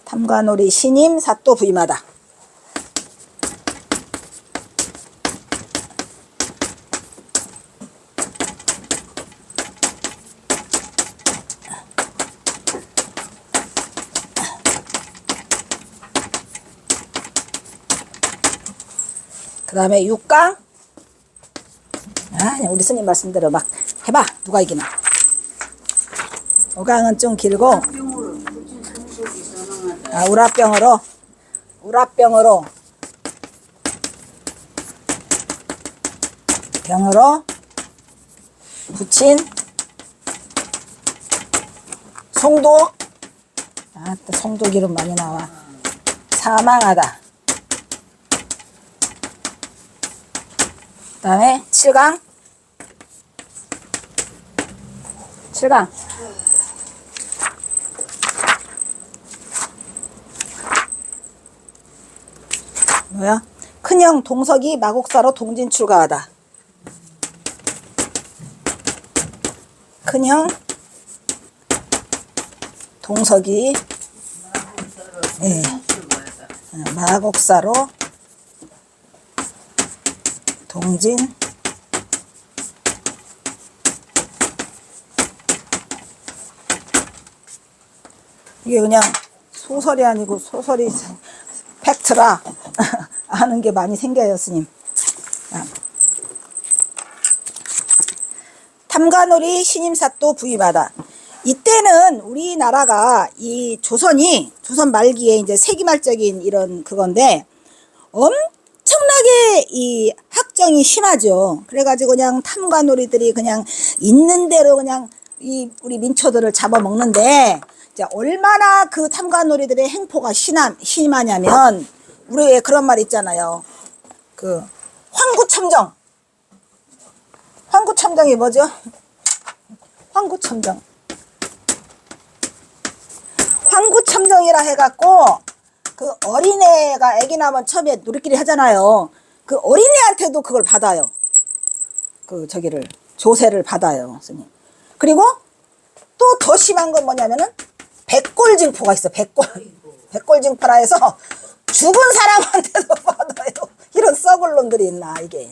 탐관오리 신임 사또 부임하다. 그 다음에 6강. 우리 스님 말씀대로 막 해봐. 누가 이기나. 5강은 좀 길고. 우라병으로 붙인 송독. 또 송독 이름 많이 나와. 사망하다. 그 다음에 7강. 뭐야? 큰형 동석이 마곡사로 동진 출가하다. 큰형 동석이 마곡사로 동진 이게 그냥 소설이 아니고 소설이 팩트라 아는 게 많이 생겨요, 스님. 탐관오리 신임사또 부임하다. 이때는 우리나라가 이 조선 말기에 이제 세기말적인 이런 그건데 엄청나게 이 학정이 심하죠. 그래가지고 그냥 탐관오리들이 그냥 있는 대로 그냥 우리 민초들을 잡아먹는데 이제 얼마나 그 탐관오리들의 행포가 심하냐면 우리 그런 말 있잖아요. 그 황구첨정이 뭐죠? 황구첨정이라 해갖고 그 어린애가 애기 낳으면 처음에 우리끼리 하잖아요. 그 어린애한테도 그걸 받아요. 그 조세를 받아요, 스님. 그리고 또 더 심한 건 뭐냐면은 백골징포가 있어. 백골징포라 해서 죽은 사람한테도 받아요. 이런 썩을 놈들이 있나 이게.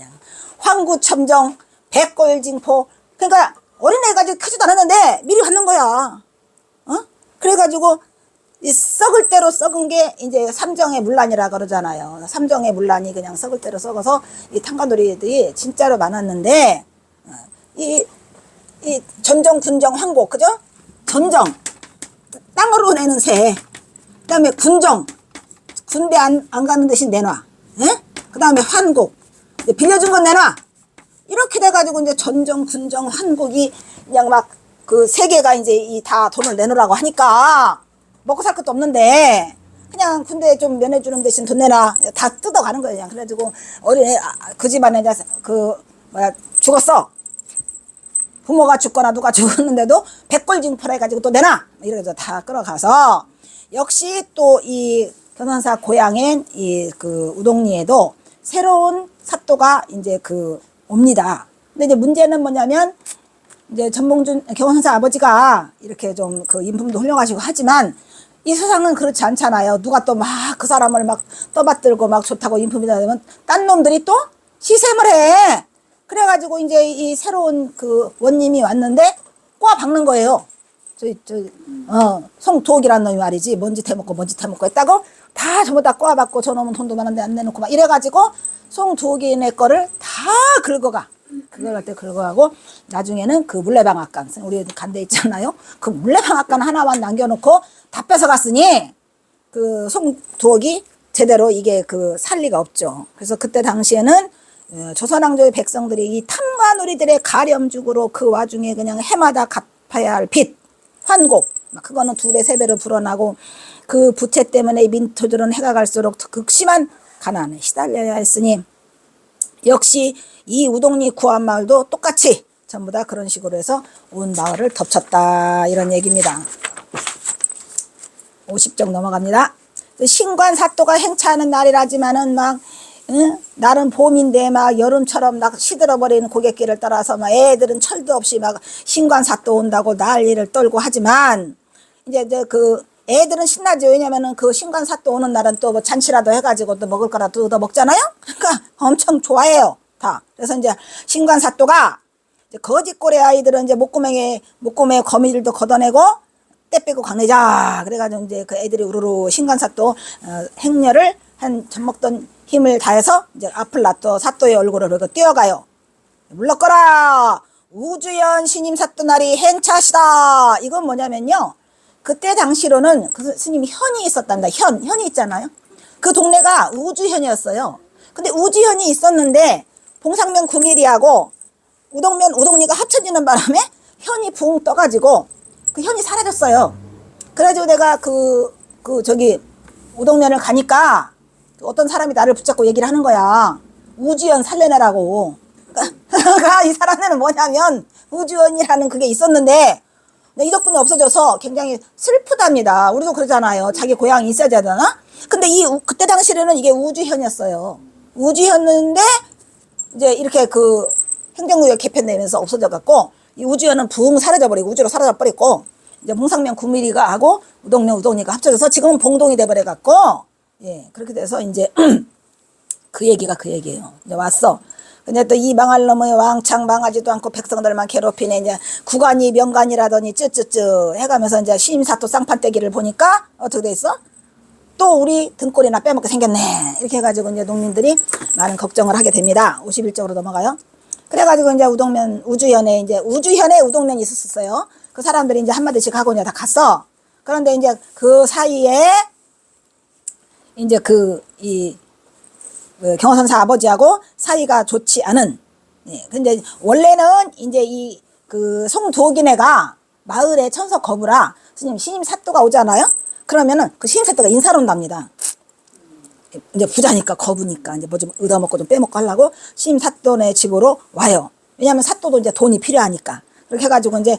황구첨정, 백골징포. 그러니까 어린애가 아직 크지도 않았는데 미리 받는 거야. 그래가지고 이 썩을 대로 썩은 게 이제 삼정의 문란이라 그러잖아요. 삼정의 문란이 그냥 썩을 대로 썩어서 이 탐관오리들이 진짜로 많았는데 이 전정, 군정, 황곡, 그죠? 전정, 땅으로 내는 새. 그 다음에 군정, 군대 안 가는 대신 내놔. 그 다음에 환곡, 빌려준 건 내놔. 이렇게 돼가지고 이제 전정, 군정, 환곡이 그냥 막 그 세 개가 이제 다 돈을 내놓으라고 하니까 먹고 살 것도 없는데 그냥 군대 좀 면해주는 대신 돈 내놔. 다 뜯어가는 거예요. 그냥. 그래가지고 어린애, 그 집안에 이제 죽었어. 부모가 죽거나 누가 죽었는데도 백골징포라 해가지고 또 내놔. 이렇게 해서 다 끌어가서 역시 또 이 견원사 고향인 그 우동리에도 새로운 사또가 이제 옵니다. 근데 이제 문제는 뭐냐면 이제 전봉준 견원사 아버지가 이렇게 좀 인품도 훌륭하시고 하지만 이 세상은 그렇지 않잖아요. 누가 또 막 그 사람을 막 떠받들고 막 좋다고 인품이다 하면 딴 놈들이 또 시샘을 해. 그래가지고 이제 이 새로운 그 원님이 왔는데 꼬아 박는 거예요. 송두옥이라는 놈이 말이지. 뭔짓 해먹고 했다고 다 전부 다 꼬아 박고 저놈은 돈도 많은데 안 내놓고 막 이래가지고 송두옥이네 거를 다 긁어가. 그걸 갈 때 긁어가고 나중에는 그 물레방앗간 우리 간 데 있잖아요. 그 물레방앗간 하나만 남겨놓고 다 뺏어갔으니 그 송두옥이 제대로 이게 살 리가 없죠. 그래서 그때 당시에는 조선왕조의 백성들이 이 탐관오리들의 가렴죽으로 그 와중에 그냥 해마다 갚아야 할 빚, 환곡, 그거는 2배, 3배로 불어나고 그 부채 때문에 민토들은 해가 갈수록 극심한 가난에 시달려야 했으니 역시 이 우동리 구한마을도 똑같이 전부 다 그런 식으로 해서 온 마을을 덮쳤다. 이런 얘기입니다. 50쪽 넘어갑니다. 신관사또가 행차하는 날이라지만은 날은 봄인데 막 여름처럼 막 시들어버리는 고갯길을 따라서 막 애들은 철도 없이 막 신관사또 온다고 난리를 떨고 하지만 이제 그 애들은 신나죠. 왜냐면은 그 신관사또 오는 날은 또 뭐 잔치라도 해가지고 또 먹을 거라도 얻어 먹잖아요. 그러니까 엄청 좋아해요. 다. 그래서 이제 신관사또가 거짓골의 아이들은 이제 목구멍에 거미줄도 걷어내고 때 빼고 광내자. 그래가지고 이제 그 애들이 우르르 신관사또 행렬을 한 젖먹던 힘을 다해서 이제 앞을 놔둬 사또의 얼굴을 그리고 뛰어가요. 물러거라. 우주연 신임 사또 날이 행차시다. 이건 뭐냐면요. 그때 당시로는 그 스님이 현이 있었답니다. 현이 있잖아요. 그 동네가 우주현이었어요. 근데 우주현이 있었는데 봉상면 구밀이하고 우동리가 합쳐지는 바람에 현이 붕 떠가지고 그 현이 사라졌어요. 그래가지고 내가 저기 우동면을 가니까 어떤 사람이 나를 붙잡고 얘기를 하는 거야. 우주현 살려내라고. 그러니까 이 사람은 뭐냐면 우주현이라는 그게 있었는데 이 덕분에 없어져서 굉장히 슬프답니다. 우리도 그러잖아요. 자기 고향이 있어야 되잖아. 근데 그때 당시에는 이게 우주현이었어요. 우주현인데 이제 이렇게 그 행정구역 개편되면서 없어져갖고 이 우주현은 붕 사라져버리고 우주로 사라져버리고 이제 몽상면 9mm가 하고 우동리가 합쳐져서 지금은 봉동이 돼버려갖고 예 그렇게 돼서 이제 그 얘기예요. 이제 왔어. 근데 또 이 망할 놈의 왕창 망하지도 않고 백성들만 괴롭히네. 이제 구간이 명간이라더니 쯔쯔쯔 해가면서 이제 신임사또 쌍판떼기를 보니까 어떻게 돼 있어? 또 우리 등골이나 빼먹게 생겼네. 이렇게 해가지고 이제 농민들이 많은 걱정을 하게 됩니다. 51쪽으로 넘어가요. 그래가지고 이제 우주현에 우동면이 있었어요. 그 사람들이 이제 한마디씩 하고 이제 다 갔어. 그런데 이제 그 사이에 이제 경호선사 아버지하고 사이가 좋지 않은, 예. 근데 원래는 이제 그 송도기네가 마을에 천석 거부라 스님 신임 사또가 오잖아요? 그러면은 그 신임 사또가 인사를 온답니다. 이제 부자니까 거부니까 이제 뭐 좀 얻어먹고 좀 빼먹고 하려고 신임 사또네 집으로 와요. 왜냐면 사또도 이제 돈이 필요하니까. 그렇게 해가지고 이제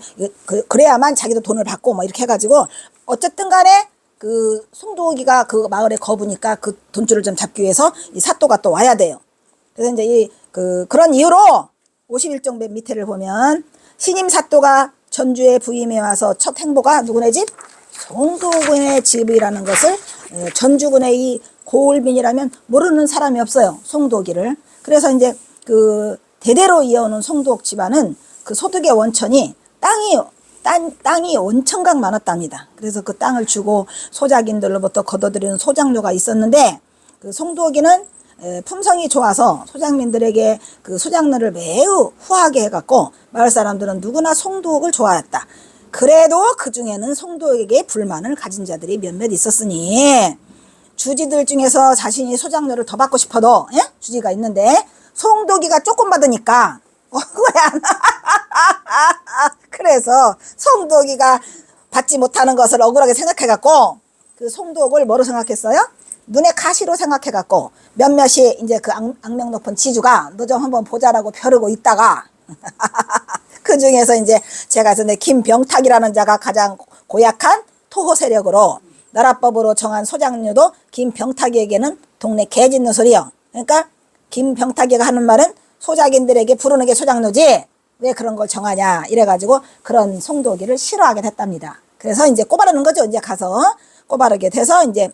그래야만 자기도 돈을 받고 뭐 이렇게 해가지고 어쨌든 간에 그 송도기가 그 마을에 거부니까 그 돈줄을 좀 잡기 위해서 이 사또가 또 와야 돼요. 그래서 이제 그런 이유로 51쪽 맨 밑에를 보면 신임 사또가 전주에 부임해 와서 첫 행보가 누구네 집? 송도군의 집이라는 것을 전주군의 이 고을민이라면 모르는 사람이 없어요. 송도기를. 그래서 이제 그 대대로 이어오는 송도옥 집안은 그 소득의 원천이 땅이 원천각 많았답니다. 그래서 그 땅을 주고 소작인들로부터 걷어들이는 소작료가 있었는데 그 송도기는 품성이 좋아서 소작민들에게 그 소작료를 매우 후하게 해갖고 마을 사람들은 누구나 송도옥을 좋아했다. 그래도 그 중에는 송도옥에게 불만을 가진 자들이 몇몇 있었으니 주지들 중에서 자신이 소작료를 더 받고 싶어도 주지가 있는데 송도기가 조금 받으니까 억울해. 그래서 송도기가 받지 못하는 것을 억울하게 생각해갖고 그 송도옥을 뭐로 생각했어요? 눈에 가시로 생각해갖고 몇몇이 이제 그 악명 높은 지주가 너 좀 한번 보자라고 벼르고 있다가 그 중에서 이제 제가 전에 김병탁이라는 자가 가장 고약한 토호 세력으로 나라법으로 정한 소작료도 김병탁에게는 동네 개 짖는 소리요. 그러니까 김병탁이가 하는 말은 소작인들에게 부르는 게 소작료지 왜 그런 걸 정하냐 이래가지고 그런 송도기를 싫어하게 됐답니다. 그래서 이제 꼬바르는 거죠. 이제 가서 꼬바르게 돼서 이제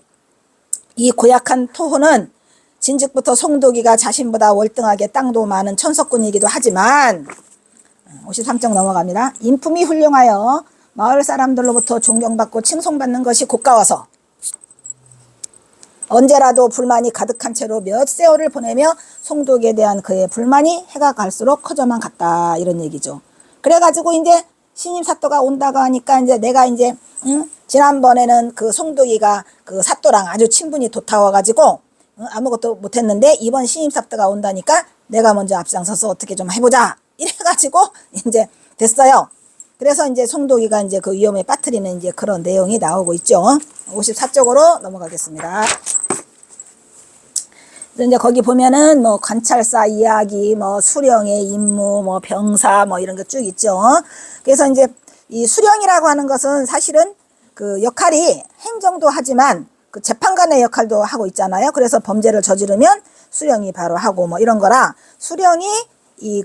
이 고약한 토호는 진즉부터 송도기가 자신보다 월등하게 땅도 많은 천석군이기도 하지만 53쪽 넘어갑니다. 인품이 훌륭하여 마을 사람들로부터 존경받고 칭송받는 것이 고가워서 언제라도 불만이 가득한 채로 몇 세월을 보내며 송도기에 대한 그의 불만이 해가 갈수록 커져만 갔다 이런 얘기죠. 그래가지고 이제 신임 사또가 온다고 하니까 이제 내가 이제 지난번에는 그 송도기가 그 사또랑 아주 친분이 돋아와가지고 아무것도 못했는데 이번 신임 사또가 온다니까 내가 먼저 앞장서서 어떻게 좀 해보자 이래가지고 이제 됐어요. 그래서 이제 송도기가 이제 그 위험에 빠뜨리는 이제 그런 내용이 나오고 있죠. 54쪽으로 넘어가겠습니다. 이제 거기 보면은 뭐 관찰사 이야기, 뭐 수령의 임무, 뭐 병사, 뭐 이런 거 쭉 있죠. 그래서 이제 이 수령이라고 하는 것은 사실은 그 역할이 행정도 하지만 그 재판관의 역할도 하고 있잖아요. 그래서 범죄를 저지르면 수령이 바로 하고 뭐 이런 거라 수령이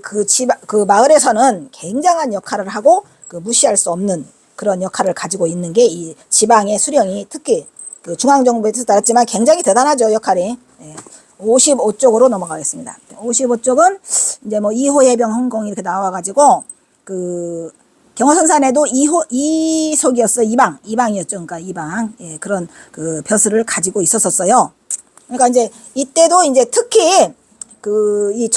그 마을에서는 굉장한 역할을 하고 그 무시할 수 없는 그런 역할을 가지고 있는 게 이 지방의 수령이 특히 그 중앙정부에서 따랐지만 굉장히 대단하죠, 역할이. 예. 55쪽으로 넘어가겠습니다. 55쪽은 이제 뭐 2호 해병 헌공 이렇게 나와가지고 그 경어선산에도 이속이었어. 이방이었죠. 그러니까 이방. 예, 그런 그 벼슬을 가지고 있었어요. 그러니까 이제 이때도 이제 특히 그 이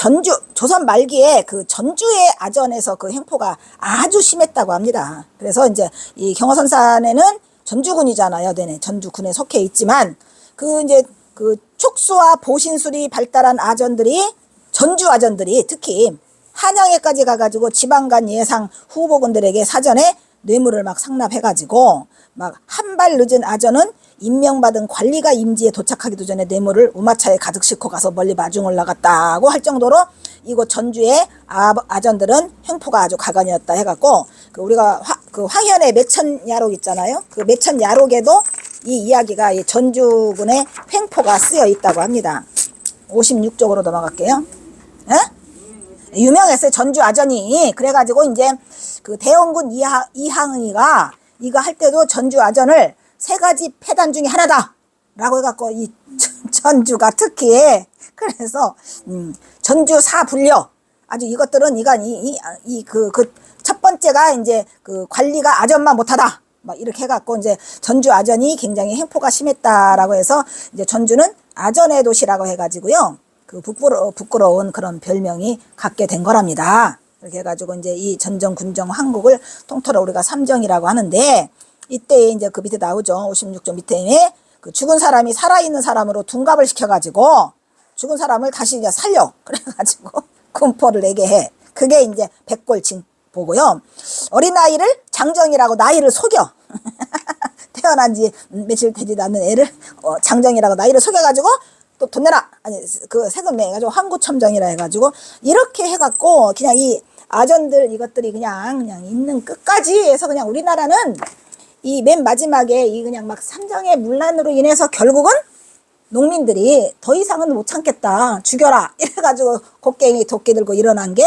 조선 말기에 그 전주의 아전에서 그 횡포가 아주 심했다고 합니다. 그래서 이제 이 경어선산에는 전주군이잖아요. 네네. 전주군에 속해 있지만 그 이제 그 촉수와 보신술이 발달한 아전들이 전주 아전들이 특히 한양에까지 가가지고 지방간 예상 후보군들에게 사전에 뇌물을 막 상납해가지고 막 한 발 늦은 아전은 임명받은 관리가 임지에 도착하기도 전에 뇌물을 우마차에 가득 싣고 가서 멀리 마중을 나갔다고 할 정도로 이곳 전주의 아전들은 횡포가 아주 가관이었다 해갖고 그 우리가 그 황현의 매천야록 있잖아요. 그 매천야록에도 이 이야기가 이 전주군의 횡포가 쓰여 있다고 합니다. 56쪽으로 넘어갈게요. 에? 유명했어요. 전주 아전이. 그래가지고 이제 그 대원군 이항의가 이거 할 때도 전주 아전을 세 가지 폐단 중에 하나다 라고 해갖고 이 전주가 특히 그래서 전주 사불려 아주 이것들은 그 첫 번째가 이제 그 관리가 아전만 못하다 막 이렇게 해갖고 이제 전주 아전이 굉장히 횡포가 심했다라고 해서 이제 전주는 아전의 도시라고 해가지고요 그 부끄러운 그런 별명이 갖게 된 거랍니다. 이렇게 해가지고 이제 이 전정 군정 황국을 통틀어 우리가 삼정이라고 하는데 이때 이제 그 밑에 나오죠. 56조 밑에 그 죽은 사람이 살아있는 사람으로 둔갑을 시켜가지고 죽은 사람을 다시 이제 살려. 그래가지고 군포를 내게 해. 그게 이제 백골징보고요. 어린아이를 장정이라고 나이를 속여. 태어난 지 며칠 되지도 않는 애를 장정이라고 나이를 속여가지고 또 돈 내라. 아니 그 세금 내가지고 황구첨정이라 해가지고 이렇게 해갖고 그냥 이 아전들 이것들이 그냥 있는 끝까지 해서 그냥 우리나라는 이 맨 마지막에 이 그냥 막 삼정의 문란으로 인해서 결국은 농민들이 더 이상은 못 참겠다. 죽여라. 이래가지고 곡괭이 도끼 들고 일어난 게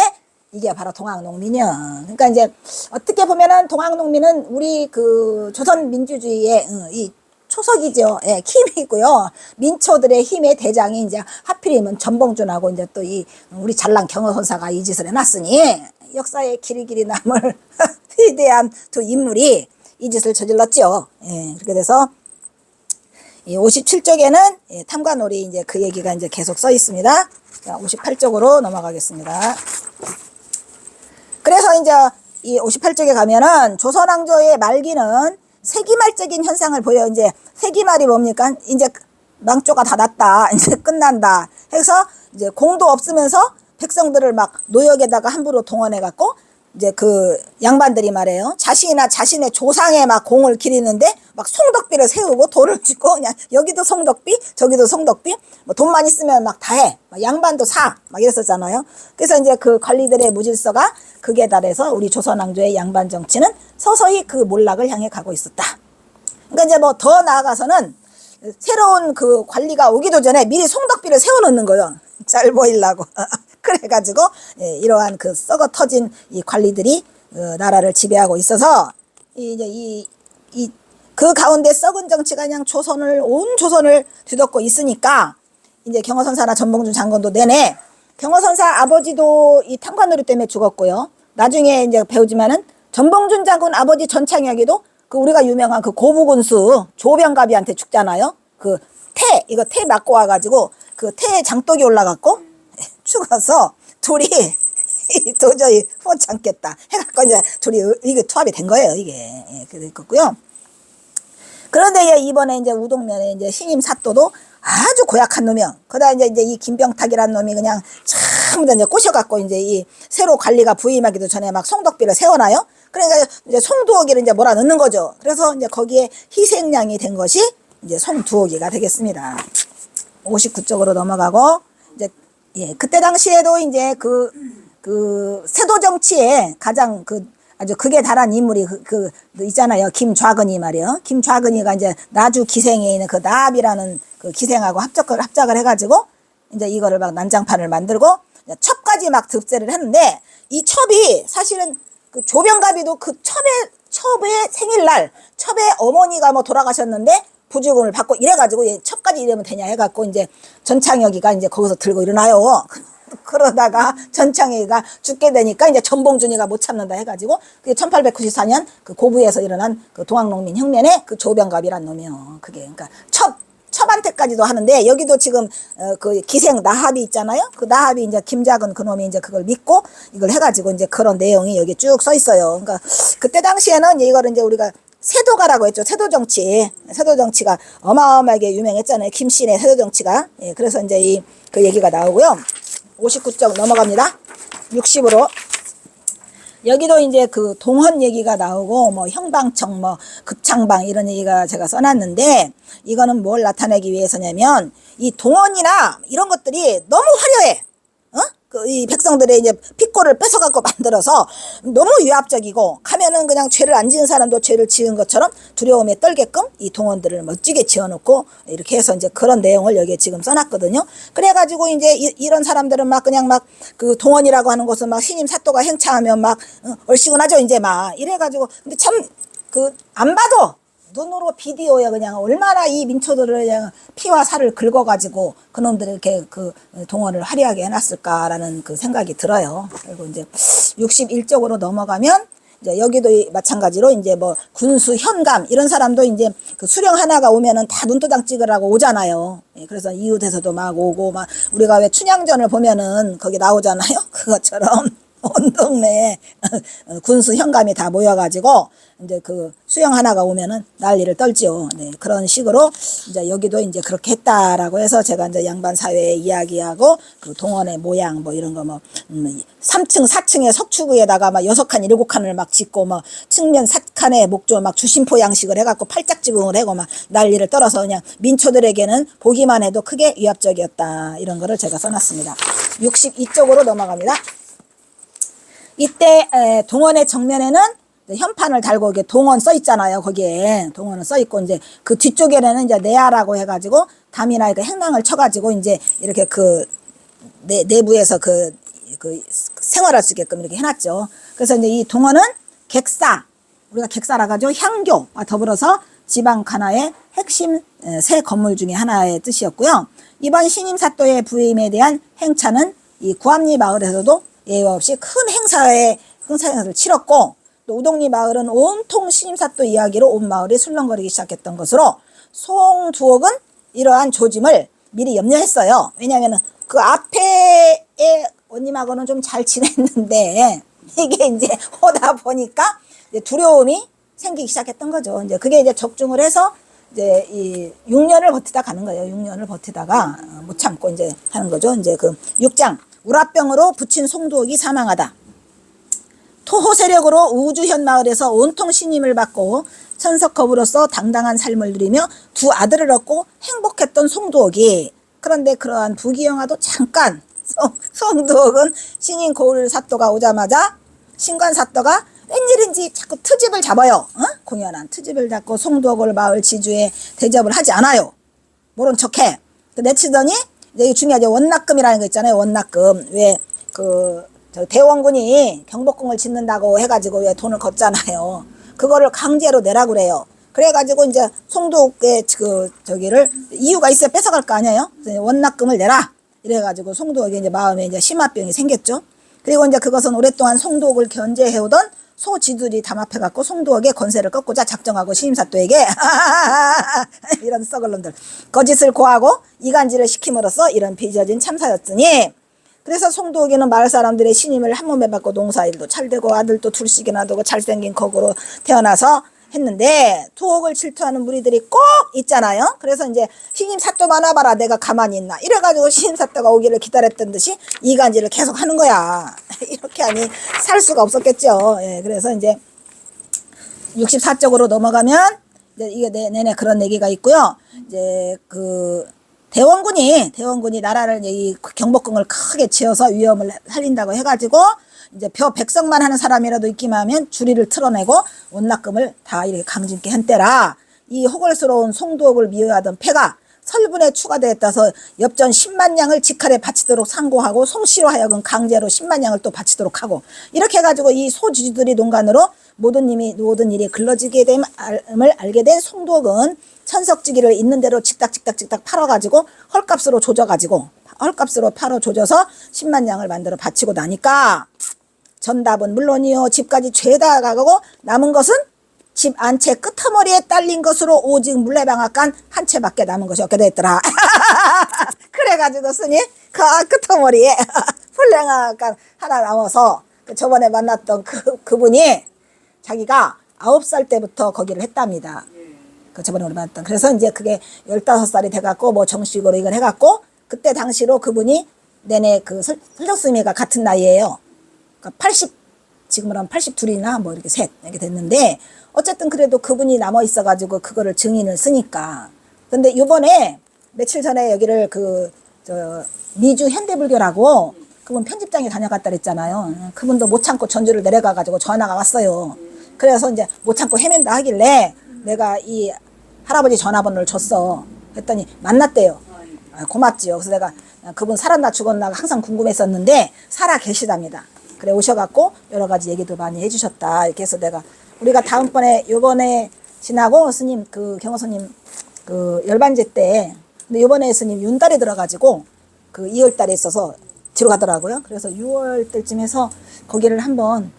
이게 바로 동학농민이야. 그러니까 이제 어떻게 보면은 동학농민은 우리 그 조선 민주주의의 이 초석이죠. 예, 힘이고요. 민초들의 힘의 대장이 이제 하필이면 전봉준하고 이제 또 이 우리 잘난 경어선사가 이 짓을 해놨으니 역사에 길이길이 남을 위대한 두 인물이 이 짓을 저질렀죠. 예, 그렇게 돼서 이 57쪽에는 예, 탐관오리 이제 그 얘기가 이제 계속 써 있습니다. 자, 58쪽으로 넘어가겠습니다. 그래서 이제 이 58쪽에 가면은 조선왕조의 말기는 세기말적인 현상을 보여. 이제 세기말이 뭡니까? 이제 망조가 다 났다. 이제 끝난다. 해서 이제 공도 없으면서 백성들을 막 노역에다가 함부로 동원해갖고 이제 그 양반들이 말해요. 자신이나 자신의 조상의 막 공을 기리는데 막 송덕비를 세우고 돌을 쥐고 그냥 여기도 송덕비 저기도 송덕비 뭐 돈만 있으면 막 다 해. 막 양반도 사. 막 이랬었잖아요. 그래서 이제 그 관리들의 무질서가 극에 달해서 우리 조선왕조의 양반 정치는 서서히 그 몰락을 향해 가고 있었다. 그러니까 이제 뭐 더 나아가서는 새로운 그 관리가 오기도 전에 미리 송덕비를 세워놓는 거예요. 잘 보이려고. 그래가지고 이러한 그 썩어 터진 이 관리들이 나라를 지배하고 있어서 이제 그 가운데 썩은 정치가 그냥 온 조선을 뒤덮고 있으니까 이제 경어선사나 전봉준 장군도 내내 경어선사 아버지도 이 탐관오리 때문에 죽었고요. 나중에 이제 배우지만은 전봉준 장군 아버지 전창혁이도 그 우리가 유명한 그 고부군수 조병갑이한테 죽잖아요. 그 이거 태 맞고 와가지고 그 태에 장독이 올라갔고 죽어서 둘이 도저히 못 참겠다 해갖고 이제 둘이 이게 투합이 된 거예요. 이게 그랬고요. 그런데 이번에 이제 우동면에 이제 신임 사또도 아주 고약한 놈이요. 그러다 이제 이 김병탁이라는 놈이 그냥 참 이제 꼬셔갖고 이제 이 새로 관리가 부임하기도 전에 막 송덕비를 세워놔요. 그러니까 이제 송두옥이를 이제 몰아넣는 거죠. 그래서 이제 거기에 희생양이 된 것이 이제 송두옥이가 되겠습니다. 59쪽으로 넘어가고 이제 그때 당시에도 이제 그 세도 정치에 가장 아주 극에 달한 인물이 있잖아요. 김좌근이 말이요. 김좌근이가 이제 나주 기생에 있는 그 나압이라는 그 기생하고 합작을 해가지고 이제 이거를 막 난장판을 만들고 첩까지 막 득세를 했는데 이 첩이 사실은 그 조병갑이도 그 첩의 생일날 첩의 어머니가 뭐 돌아가셨는데 보조금을 받고 이래가지고 얘 첩까지 이러면 되냐 해갖고 이제 전창혁이가 이제 거기서 들고 일어나요. 그러다가 전창혁이가 죽게 되니까 이제 전봉준이가 못 참는다 해가지고 그게 1894년 그 고부에서 일어난 그 동학농민 혁명의 그 조병갑이란 놈이요. 그게 그러니까 첩한테까지도 하는데 여기도 지금 그 기생 나합이 있잖아요. 그 나합이 이제 김작은 그놈이 이제 그걸 믿고 이걸 해가지고 이제 그런 내용이 여기 쭉 써 있어요. 그러니까 그때 당시에는 이거를 이제 우리가 세도가라고 했죠. 세도 정치가 어마어마하게 유명했잖아요. 김씨네 세도 정치가. 예, 그래서 이제 그 얘기가 나오고요. 59쪽 넘어갑니다. 60으로. 여기도 이제 그 동헌 얘기가 나오고 뭐 형방청 뭐 급창방 이런 얘기가 제가 써놨는데 이거는 뭘 나타내기 위해서냐면 이 동헌이나 이런 것들이 너무 화려해. 이 백성들의 이제 피꼬를 뺏어갖고 만들어서 너무 위압적이고 가면은 그냥 죄를 안 지은 사람도 죄를 지은 것처럼 두려움에 떨게끔 이 동원들을 멋지게 지어놓고 이렇게 해서 이제 그런 내용을 여기에 지금 써놨거든요. 그래가지고 이제 이런 사람들은 막 그냥 막 그 동원이라고 하는 곳은 막 신임 사또가 행차하면 막 얼씨구나죠 이제 막 이래가지고 근데 참 그 안 봐도 눈으로 비디오에 그냥 얼마나 이 민초들을 그냥 피와 살을 긁어가지고 그놈들을 이렇게 그 동원을 화려하게 해놨을까라는 그 생각이 들어요. 그리고 이제 61쪽으로 넘어가면 이제 여기도 마찬가지로 이제 뭐 군수 현감 이런 사람도 이제 그 수령 하나가 오면은 다 눈도장 찍으라고 오잖아요. 그래서 이웃에서도 막 오고 막 우리가 왜 춘향전을 보면은 거기 나오잖아요. 그것처럼 온 동네에 군수 현감이 다 모여가지고 이제 그 수영 하나가 오면은 난리를 떨지요. 네, 그런 식으로 이제 여기도 이제 그렇게 했다라고 해서 제가 이제 양반 사회의 이야기하고 그 동원의 모양 뭐 이런 거 뭐 3층 4층에 석추구에다가 막 6칸 7칸을 막 짓고 뭐 측면 4칸에 목조 막 주심포 양식을 해갖고 팔짝지붕을 하고 막 난리를 떨어서 그냥 민초들에게는 보기만 해도 크게 위압적이었다 이런 거를 제가 써놨습니다. 62쪽으로 넘어갑니다. 이때 동원의 정면에는 현판을 달고 이게 동원 써 있잖아요. 거기에 동원은 써 있고 이제 그 뒤쪽에는 이제 내야라고 해가지고 담이나 그 행랑을 쳐가지고 이제 이렇게 그 내부에서 그 생활할 수 있게끔 이렇게 해놨죠. 그래서 이제 이 동원은 객사 우리가 객사라고 하죠. 향교와 더불어서 지방 간화의 핵심 세 건물 중에 하나의 뜻이었고요. 이번 신임 사또의 부임에 대한 행차는 이 구암리 마을에서도 예외 없이 큰 행사를 치렀고 또 우동리 마을은 온통 신임사또 이야기로 온 마을이 술렁거리기 시작했던 것으로 송두옥은 이러한 조짐을 미리 염려했어요. 왜냐하면 그 앞에 언님하고는 좀 잘 지냈는데 이게 이제 오다 보니까 이제 두려움이 생기기 시작했던 거죠. 이제 그게 이제 적중을 해서 이제 이 6년을 버티다 가는 거예요. 6년을 버티다가 못 참고 이제 하는 거죠. 이제 그 6장 우라병으로 부친 송두옥이 사망하다. 토호 세력으로 우주현 마을에서 온통 신임을 받고 천석겁으로서 당당한 삶을 누리며 두 아들을 얻고 행복했던 송두옥이 그런데 그러한 부귀영화도 잠깐 송두옥은 신임 고을 사또가 오자마자 신관 사또가 웬일인지 자꾸 트집을 잡아요. 공연한 트집을 잡고 송두옥을 마을 지주에 대접을 하지 않아요. 모른 척해. 내치더니 이게 중요하죠. 원납금이라는 거 있잖아요. 원납금. 왜 대원군이 경복궁을 짓는다고 해가지고 왜 돈을 걷잖아요. 그거를 강제로 내라고 그래요. 그래가지고 이제 송두옥의 저기를 이유가 있어야 뺏어갈 거 아니에요. 원납금을 내라. 이래가지고 송두옥이 이제 마음에 이제 심화병이 생겼죠. 그리고 이제 그것은 오랫동안 송두옥을 견제해오던 소지들이 담합해갖고 송두옥의 권세를 꺾고자 작정하고 신임사또에게 이런 썩을 놈들 거짓을 고하고 이간질을 시킴으로써 이런 빚어진 참사였으니 그래서 송두옥이는 마을 사람들의 신임을 한 몸에 받고 농사일도 잘되고 아들도 둘씩이나 두고 잘생긴 거구로 태어나서 했는데 두옥을 질투하는 무리들이 꼭 있잖아요. 그래서 이제 신임 사또 많아봐라 내가 가만히 있나 이래가지고 신임 사또가 오기를 기다렸던 듯이 이간질을 계속 하는 거야. 이렇게 하니 살 수가 없었겠죠. 예, 그래서 이제 64쪽으로 넘어가면 이제 이게 내내 그런 얘기가 있고요. 이제 그 대원군이 나라를 이 경복궁을 크게 지어서 위험을 살린다고 해가지고 이제 백성만 하는 사람이라도 있기만 하면 주리를 틀어내고 원납금을 다 이렇게 강진케 한 때라 이 호걸스러운 송두옥을 미워하던 패가 설분에 추가되었다서 엽전 10만 양을 직할에 바치도록 상고하고 송씨로 하여금 강제로 10만 양을 또 바치도록 하고 이렇게 해가지고 이 소지주들이 농간으로 모든 일이 글러지게 됨을 알게 된 송독은 천석지기를 있는 대로 직닥 팔아가지고 헐값으로 조져가지고 헐값으로 팔아 조져서 10만 양을 만들어 바치고 나니까 전답은 물론이요 집까지 죄다 가고 남은 것은 집 안채 끄트머리에 딸린 것으로 오직 물레방앗간 한 채밖에 남은 것이 없게 됐더라. 그래가지고 스님 그 끄트머리에 물레방앗간 하나 남아서 저번에 만났던 그분이 자기가 9살 때부터 거기를 했답니다. 그 저번에 우리 만났던. 그래서 이제 그게 15살이 돼갖고 뭐 정식으로 이걸 해갖고 그때 당시로 그분이 내내 그 설정스님이가 같은 나이에요. 그러니까 80 지금으로 하면 82이나 뭐 이렇게 셋 이렇게 됐는데 어쨌든 그래도 그분이 남아 있어가지고 그거를 증인을 쓰니까. 근데 요번에 며칠 전에 여기를 미주 현대불교라고 그분 편집장에 다녀갔다 그랬잖아요. 그분도 못 참고 전주를 내려가가지고 전화가 왔어요. 그래서 이제 못 참고 헤맨다 하길래 내가 이 할아버지 전화번호를 줬어. 했더니 만났대요. 고맙지요. 그래서 내가 그분 살았나 죽었나 항상 궁금했었는데 살아 계시답니다. 그래 오셔갖고 여러 가지 얘기도 많이 해주셨다. 이렇게 해서 우리가 다음번에 요번에 지나고 스님 그 경호선님 그 열반제 때 근데 요번에 스님 윤달에 들어가지고 그 2월달에 있어서 뒤로 가더라고요. 그래서 6월 때쯤 해서 거기를 한번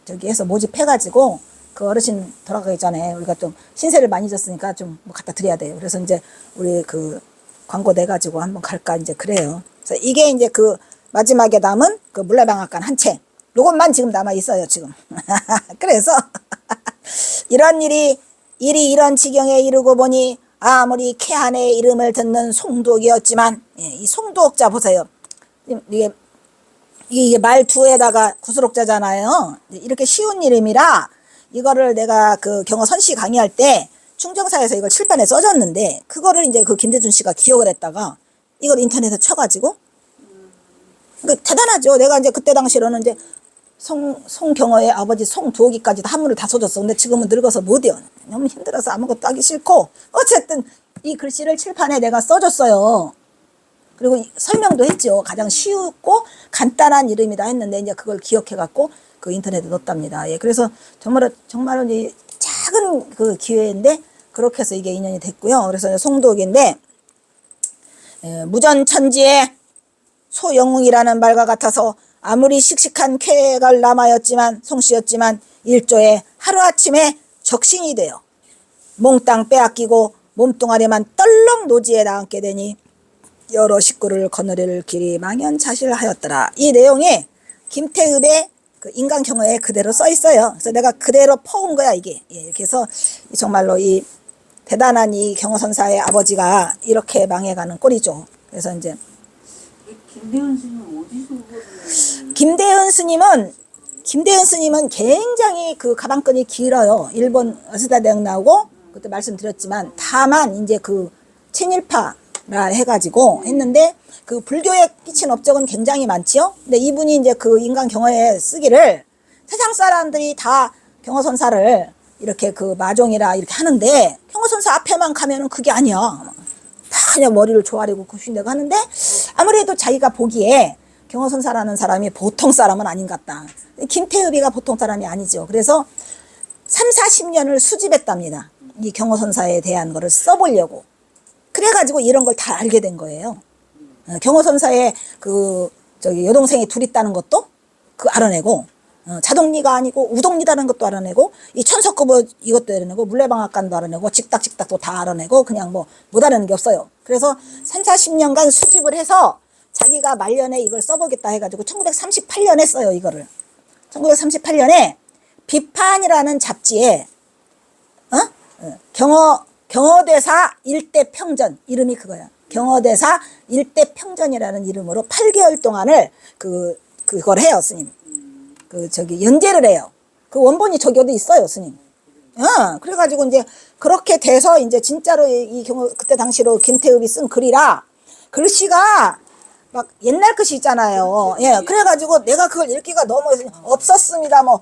저기 해서 모집해가지고 그 어르신 돌아가기 전에 우리가 좀 신세를 많이 졌으니까 좀 뭐 갖다 드려야 돼요. 그래서 이제 우리 그 광고 내가지고 한번 갈까 이제 그래요. 그래서 이게 이제 그 마지막에 남은 그 물레방앗간 한 채. 요것만 지금 남아 있어요, 지금. 그래서 이런 일이 이런 지경에 이르고 보니 아무리 캐한의 이름을 듣는 송독이었지만 이 송독자 보세요. 이게 말투에다가 구수록자잖아요. 이렇게 쉬운 이름이라 이거를 내가 그 경어선씨 강의할 때 충정사에서 이걸 칠판에 써줬는데 그거를 이제 그 김대준 씨가 기억을 했다가 이걸 인터넷에 쳐가지고 대단하죠. 내가 이제 그때 당시로는 이제 송경어의 아버지 송두옥이까지 한문을 다 써줬어. 근데 지금은 늙어서 못해요. 너무 힘들어서 아무것도 하기 싫고 어쨌든 이 글씨를 칠판에 내가 써줬어요. 그리고 설명도 했죠. 가장 쉽고 간단한 이름이다 했는데 이제 그걸 기억해갖고 그 인터넷에 넣었답니다. 예, 그래서 정말로 이제 작은 그 기회인데 그렇게 해서 이게 인연이 됐고요. 그래서 송독인데 무전천지에 소영웅이라는 말과 같아서 아무리 씩씩한 쾌걸 남하였지만 송씨였지만 일조에 하루아침에 적신이 되어 몽땅 빼앗기고 몸뚱아리만 떨렁 노지에 나앉게 되니 여러 식구를 거느릴 길이 망연자실하였더라. 이 내용이 김태읍의 그 인간경어에 그대로 써 있어요. 그래서 내가 그대로 퍼온 거야 이게. 예, 이렇게 해서 정말로 이 대단한 이 경어선사의 아버지가 이렇게 망해가는 꼴이죠. 그래서 이제 김대은 스님은 어디서 김대은 스님은 굉장히 그 가방끈이 길어요. 일본 어스다 대학 나오고 그때 말씀드렸지만 다만 이제 그 친일파라 해가지고 했는데 그 불교에 끼친 업적은 굉장히 많지요. 근데 이분이 이제 그 인간 경어에 쓰기를 세상 사람들이 다 경어선사를 이렇게 그 마종이라 이렇게 하는데 경어선사 앞에만 가면은 그게 아니야. 다 그냥 머리를 조아리고 구신다고 하는데 아무래도 자기가 보기에 경어선사라는 사람이 보통 사람은 아닌 것 같다. 김태읍이가 보통 사람이 아니죠. 그래서 30-40년을 수집했답니다. 이 경어선사에 대한 거를 써보려고. 그래가지고 이런 걸 다 알게 된 거예요. 경어선사에 여동생이 둘 있다는 것도 알아내고, 자동리가 아니고 우동리다는 것도 알아내고, 이 천석급어 이것도 알아내고, 물레방앗간도 알아내고, 직닥직닥도 다 알아내고, 그냥 뭐 못 알아내는 게 없어요. 그래서 30-40년간 수집을 해서 자기가 말년에 이걸 써보겠다 해가지고 1938년에 써요, 이거를. 1938년에 비판이라는 잡지에, 경어대사 일대평전, 이름이 그거야. 경어대사 일대평전이라는 이름으로 8개월 동안을 그걸 해요, 스님. 연재를 해요. 그 원본이 저기 어디 있어요, 스님. 그래가지고 이제 그렇게 돼서 이제 진짜로 그때 당시로 김태읍이 쓴 글이라 글씨가 막 옛날 글씨 있잖아요. 예, 그래가지고 내가 그걸 읽기가 너무 없었습니다, 뭐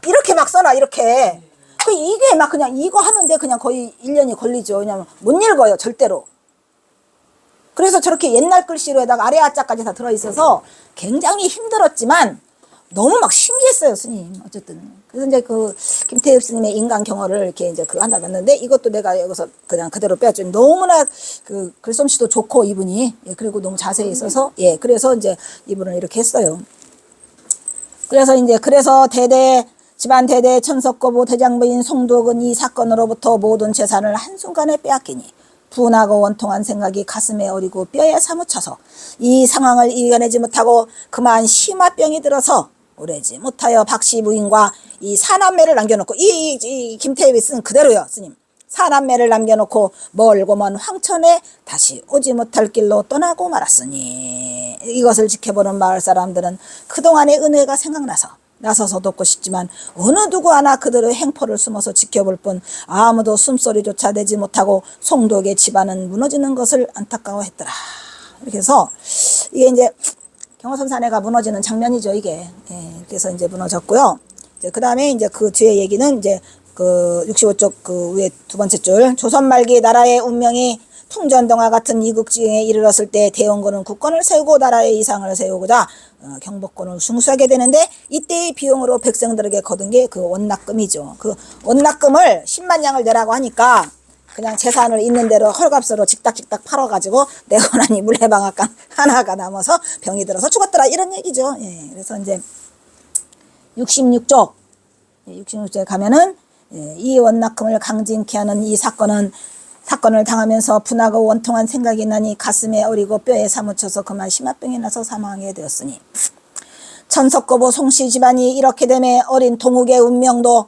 이렇게 막 써놔, 이렇게. 그 이게 막 그냥 이거 하는데 그냥 거의 1년이 걸리죠. 왜냐면 못 읽어요, 절대로. 그래서 저렇게 옛날 글씨로에다가 아래 아자까지 다 들어있어서 굉장히 힘들었지만 너무 막 신기했어요, 스님. 어쨌든. 그래서 이제 그 김태엽 스님의 인간 경어를 이렇게 이제 그 하나 봤는데 이것도 내가 여기서 그냥 그대로 빼왔죠. 너무나 그 글솜씨도 좋고 이분이. 예, 그리고 너무 자세히 있어서 예, 그래서 이제 이분을 이렇게 했어요. 그래서 이제 그래서 집안 대대 천석거부 대장부인 송두옥은 이 사건으로부터 모든 재산을 한순간에 빼앗기니 분하고 원통한 생각이 가슴에 어리고 뼈에 사무쳐서 이 상황을 이겨내지 못하고 그만 심화병이 들어서 오래지 못하여 박씨 부인과 이 사남매를 남겨놓고 이 김태엽이 쓴 그대로요, 스님. 사남매를 남겨놓고 멀고 먼 황천에 다시 오지 못할 길로 떠나고 말았으니 이것을 지켜보는 마을 사람들은 그동안의 은혜가 생각나서 나서서 돕고 싶지만 어느 누구 하나 그들의 행포를 숨어서 지켜볼 뿐 아무도 숨소리조차 내지 못하고 송독의 집안은 무너지는 것을 안타까워했더라. 이렇게 해서 이게 이제 경호선사내가 무너지는 장면이죠, 이게. 예, 그래서 이제 무너졌고요. 이제 그 다음에 이제 그 뒤에 얘기는 이제 그 65쪽 그 위에 두 번째 줄. 조선 말기 나라의 운명이 풍전등화 같은 이국지경에 이르렀을 때 대원군은 국권을 세우고 나라의 이상을 세우고자 경복권을 중수하게 되는데 이때의 비용으로 백성들에게 거둔 게 그 원납금이죠. 그 원납금을 10만 양을 내라고 하니까 그냥 재산을 있는 대로 헐값으로 직닥직닥 팔아가지고 내고나니 물레방앗간 하나가 남아서 병이 들어서 죽었더라, 이런 얘기죠. 예, 그래서 이제 66쪽 66쪽에 가면은 이 원납금을 강진케 하는 이 사건을 당하면서 분하고 원통한 생각이 나니 가슴에 어리고 뼈에 사무쳐서 그만 심화병이 나서 사망하게 되었으니 천석거부 송씨 집안이 이렇게 되매 어린 동욱의 운명도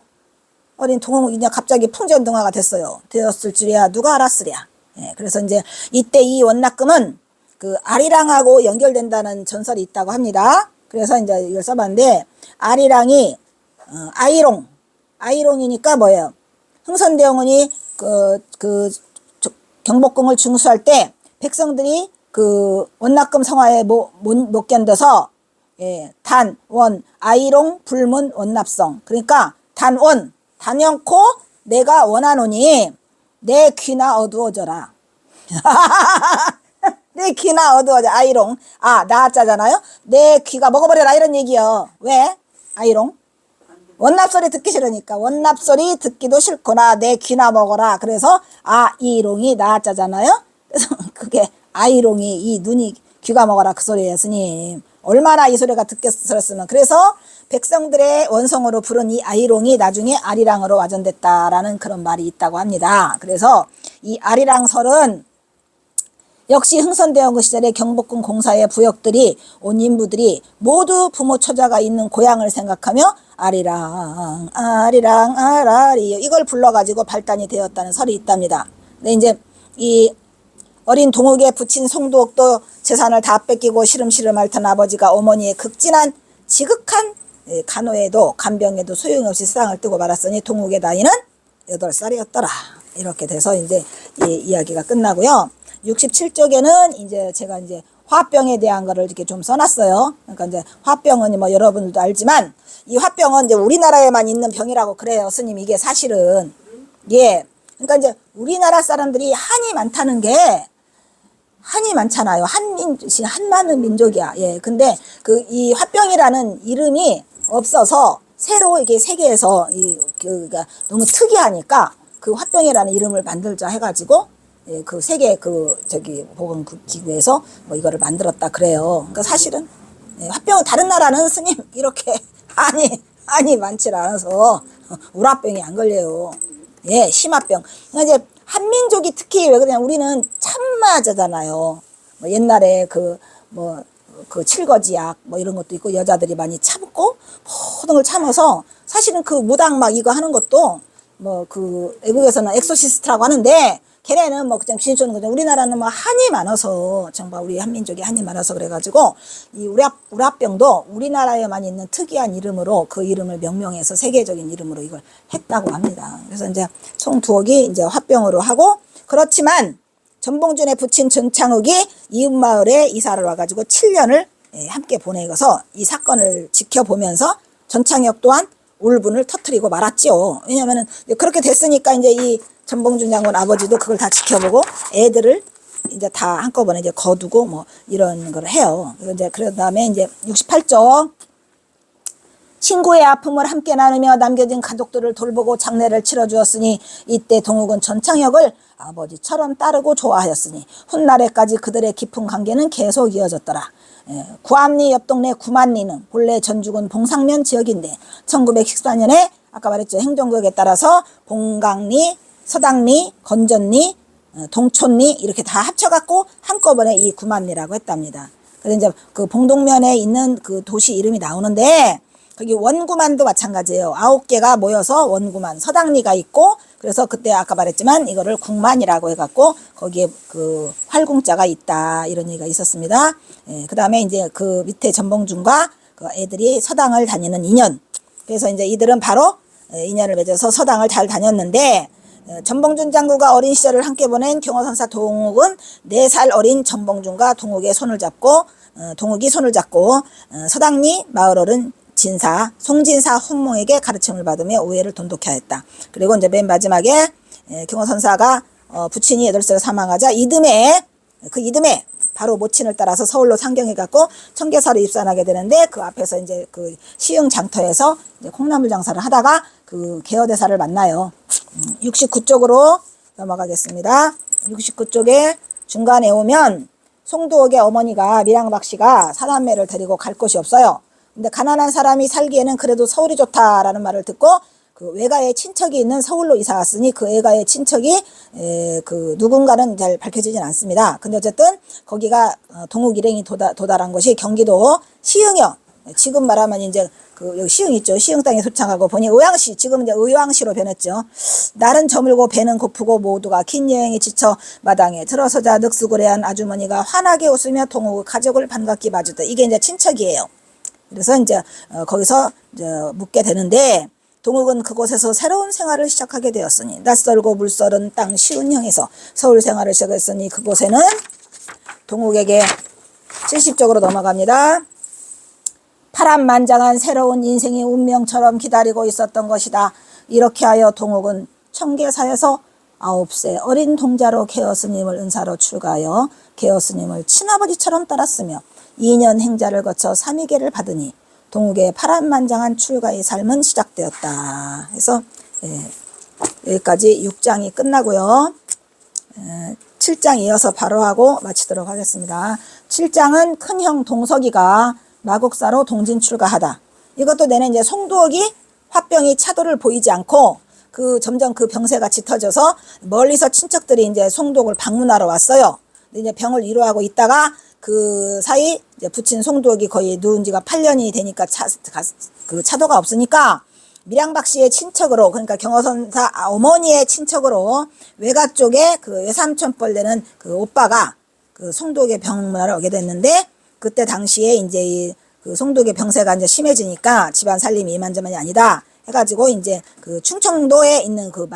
어린 동욱이 이제 갑자기 풍전등화가 되었을 줄이야 누가 알았으랴. 예, 그래서 이제 이때 이 원납금은 그 아리랑하고 연결된다는 전설이 있다고 합니다. 그래서 이제 이걸 써봤는데 아리랑이 아이롱이니까 뭐예요? 흥선대원군이 경복궁을 중수할 때 백성들이 그 원납금 성화에 못 견뎌서 예, 단, 원, 아이롱, 불문, 원납성. 그러니까 단원, 단연코 내가 원하노니 내 귀나 어두워져라. 내 귀나 어두워져. 아이롱. 나자잖아요. 내 귀가 먹어버려라, 이런 얘기요. 왜? 아이롱. 원납소리 듣기 싫으니까 원납소리 듣기도 싫구나 내 귀나 먹어라. 그래서 이롱이 나자잖아요. 그래서 그게 아이롱이 이 눈이 귀가 먹어라 그 소리예요, 스님. 얼마나 이 소리가 듣겠었으면. 그래서 백성들의 원성으로 부른 이 아이롱이 나중에 아리랑으로 와전됐다라는 그런 말이 있다고 합니다. 그래서 이 아리랑설은 역시 흥선대원군 시절의 경복궁 공사의 부역들이 온 인부들이 모두 부모 처자가 있는 고향을 생각하며 아리랑 아리랑 아라리 이걸 불러가지고 발단이 되었다는 설이 있답니다. 근데 이제 이 어린 동욱의 부친 송두옥도 재산을 다 뺏기고 시름시름 앓던 아버지가 어머니의 극진한 지극한 간호에도 간병에도 소용없이 세상을 뜨고 말았으니 동욱의 나이는 8살이었더라. 이렇게 돼서 이제 이 이야기가 끝나고요. 67쪽에는 이제 제가 이제 화병에 대한 거를 이렇게 좀 써놨어요. 그러니까 이제 화병은 뭐 여러분들도 알지만 이 화병은 이제 우리나라에만 있는 병이라고 그래요, 스님. 이게 사실은. 예. 그러니까 이제 우리나라 사람들이 한이 많잖아요. 한많은 민족이야. 예. 근데 이 화병이라는 이름이 없어서 새로 이게 세계에서 그러니까 너무 특이하니까 그 화병이라는 이름을 만들자 해가지고 예, 그 세계 보건기구에서 뭐 이거를 만들었다 그래요. 그러니까 사실은 화병 다른 나라는 스님 이렇게 한이 많지 않아서 우라병이 안 걸려요. 예, 심화병. 그러니까 이제 한민족이 특히 왜 그러냐, 우리는 참마자잖아요. 뭐 옛날에 그 칠거지약 뭐 이런 것도 있고 여자들이 많이 참고 모든 걸 참아서 사실은 그 무당 막 이거 하는 것도 뭐 그 외국에서는 엑소시스트라고 하는데 걔네는 뭐 그냥 귀신 쫓는 거죠. 우리나라는 뭐 한이 많아서 정말 우리 한민족이 한이 많아서 그래가지고 이 우라병도 우리나라에만 있는 특이한 이름으로 그 이름을 명명해서 세계적인 이름으로 이걸 했다고 합니다. 그래서 이제 송두옥이 이제 화병으로 하고, 그렇지만 전봉준의 부친 전창욱이 이웃마을에 이사를 와가지고 7년을 함께 보내서 이 사건을 지켜보면서 전창혁 또한 울분을 터뜨리고 말았죠. 왜냐면은 그렇게 됐으니까 이제 이 전봉준 장군 아버지도 그걸 다 지켜보고 애들을 이제 다 한꺼번에 이제 거두고 뭐 이런 걸 해요. 그리고 이제 그런 다음에 이제 68조 친구의 아픔을 함께 나누며 남겨진 가족들을 돌보고 장례를 치러주었으니 이때 동욱은 전창혁을 아버지처럼 따르고 좋아하였으니 훗날에까지 그들의 깊은 관계는 계속 이어졌더라. 구암리 옆 동네 구만리는 본래 전주군 봉상면 지역인데 1914년에 아까 말했죠. 행정구역에 따라서 봉강리, 서당리, 건전리, 동촌리 이렇게 다 합쳐갖고 한꺼번에 이 구만리라고 했답니다. 그래서 이제 그 봉동면에 있는 그 도시 이름이 나오는데 거기 원구만도 마찬가지예요. 9개가 모여서 원구만, 서당리가 있고 그래서 그때 아까 말했지만 이거를 국만이라고 해갖고 거기에 그 활궁자가 있다 이런 얘기가 있었습니다. 그 다음에 이제 그 밑에 전봉준과 그 애들이 서당을 다니는 인연. 그래서 이제 이들은 바로 인연을 맺어서 서당을 잘 다녔는데 전봉준 장군과 어린 시절을 함께 보낸 경호선사 동욱은 4살 어린 전봉준과 동욱의 손을 잡고 동욱이 손을 잡고 서당리 마을어른 진사, 송진사 훈몽에게 가르침을 받으며 우애를 돈독히 하였다. 그리고 이제 맨 마지막에 경호선사가 부친이 8살에 사망하자 이듬해 바로 모친을 따라서 서울로 상경해 갖고 청계사로 입산하게 되는데 그 앞에서 이제 그 시흥 장터에서 이제 콩나물 장사를 하다가 그 개어대사를 만나요. 69쪽으로 넘어가겠습니다. 69쪽에 중간에 오면 송두옥의 어머니가 밀양박 씨가 사남매를 데리고 갈 곳이 없어요. 근데 가난한 사람이 살기에는 그래도 서울이 좋다라는 말을 듣고 그 외가의 친척이 있는 서울로 이사 왔으니 그 외가의 친척이 그 누군가는 잘 밝혀지진 않습니다. 근데 어쨌든 거기가 동욱 일행이 도달한 곳이 경기도 시흥이요. 지금 말하면 이제 그 여기 시흥 있죠. 시흥 땅에 도착하고 보니 의왕시, 지금 이제 의왕시로 변했죠. 날은 저물고 배는 고프고 모두가 긴 여행에 지쳐 마당에 들어서자 늑수고래한 아주머니가 환하게 웃으며 동욱의 가족을 반갑게 맞았다. 이게 이제 친척이에요. 그래서 이제 거기서 이제 묵게 되는데 동욱은 그곳에서 새로운 생활을 시작하게 되었으니 낯설고 물설은 땅 시운형에서 서울 생활을 시작했으니 그곳에는 동욱에게 70쪽으로 넘어갑니다. 파란만장한 새로운 인생이 운명처럼 기다리고 있었던 것이다. 이렇게 하여 동욱은 청계사에서 9세 어린 동자로 개어스님을 은사로 출가하여 개어스님을 친아버지처럼 따랐으며 2년 행자를 거쳐 삼위계를 받으니 동욱의 파란만장한 출가의 삶은 시작되었다. 해서 여기까지 6장이 끝나고요. 7장 이어서 바로 하고 마치도록 하겠습니다. 7장은 큰형 동석이가 마곡사로 동진 출가하다. 이것도 내내 이제 송두옥이 화병이 차도를 보이지 않고 그 점점 그 병세가 짙어져서 멀리서 친척들이 이제 송두옥을 방문하러 왔어요. 근데 이제 병을 위로하고 있다가 그 사이 이제 부친 송두옥이 거의 누운 지가 8년이 되니까 그 차도가 없으니까 밀양박 씨의 친척으로, 그러니까 경호선사 어머니의 친척으로 외가 쪽에 그 외삼촌뻘 되는 그 오빠가 그 송두옥의 병문안을 오게 됐는데 그때 당시에 이제 그 송두옥의 병세가 이제 심해지니까 집안 살림이 이만저만이 아니다 해가지고 이제 그 충청도에 있는 그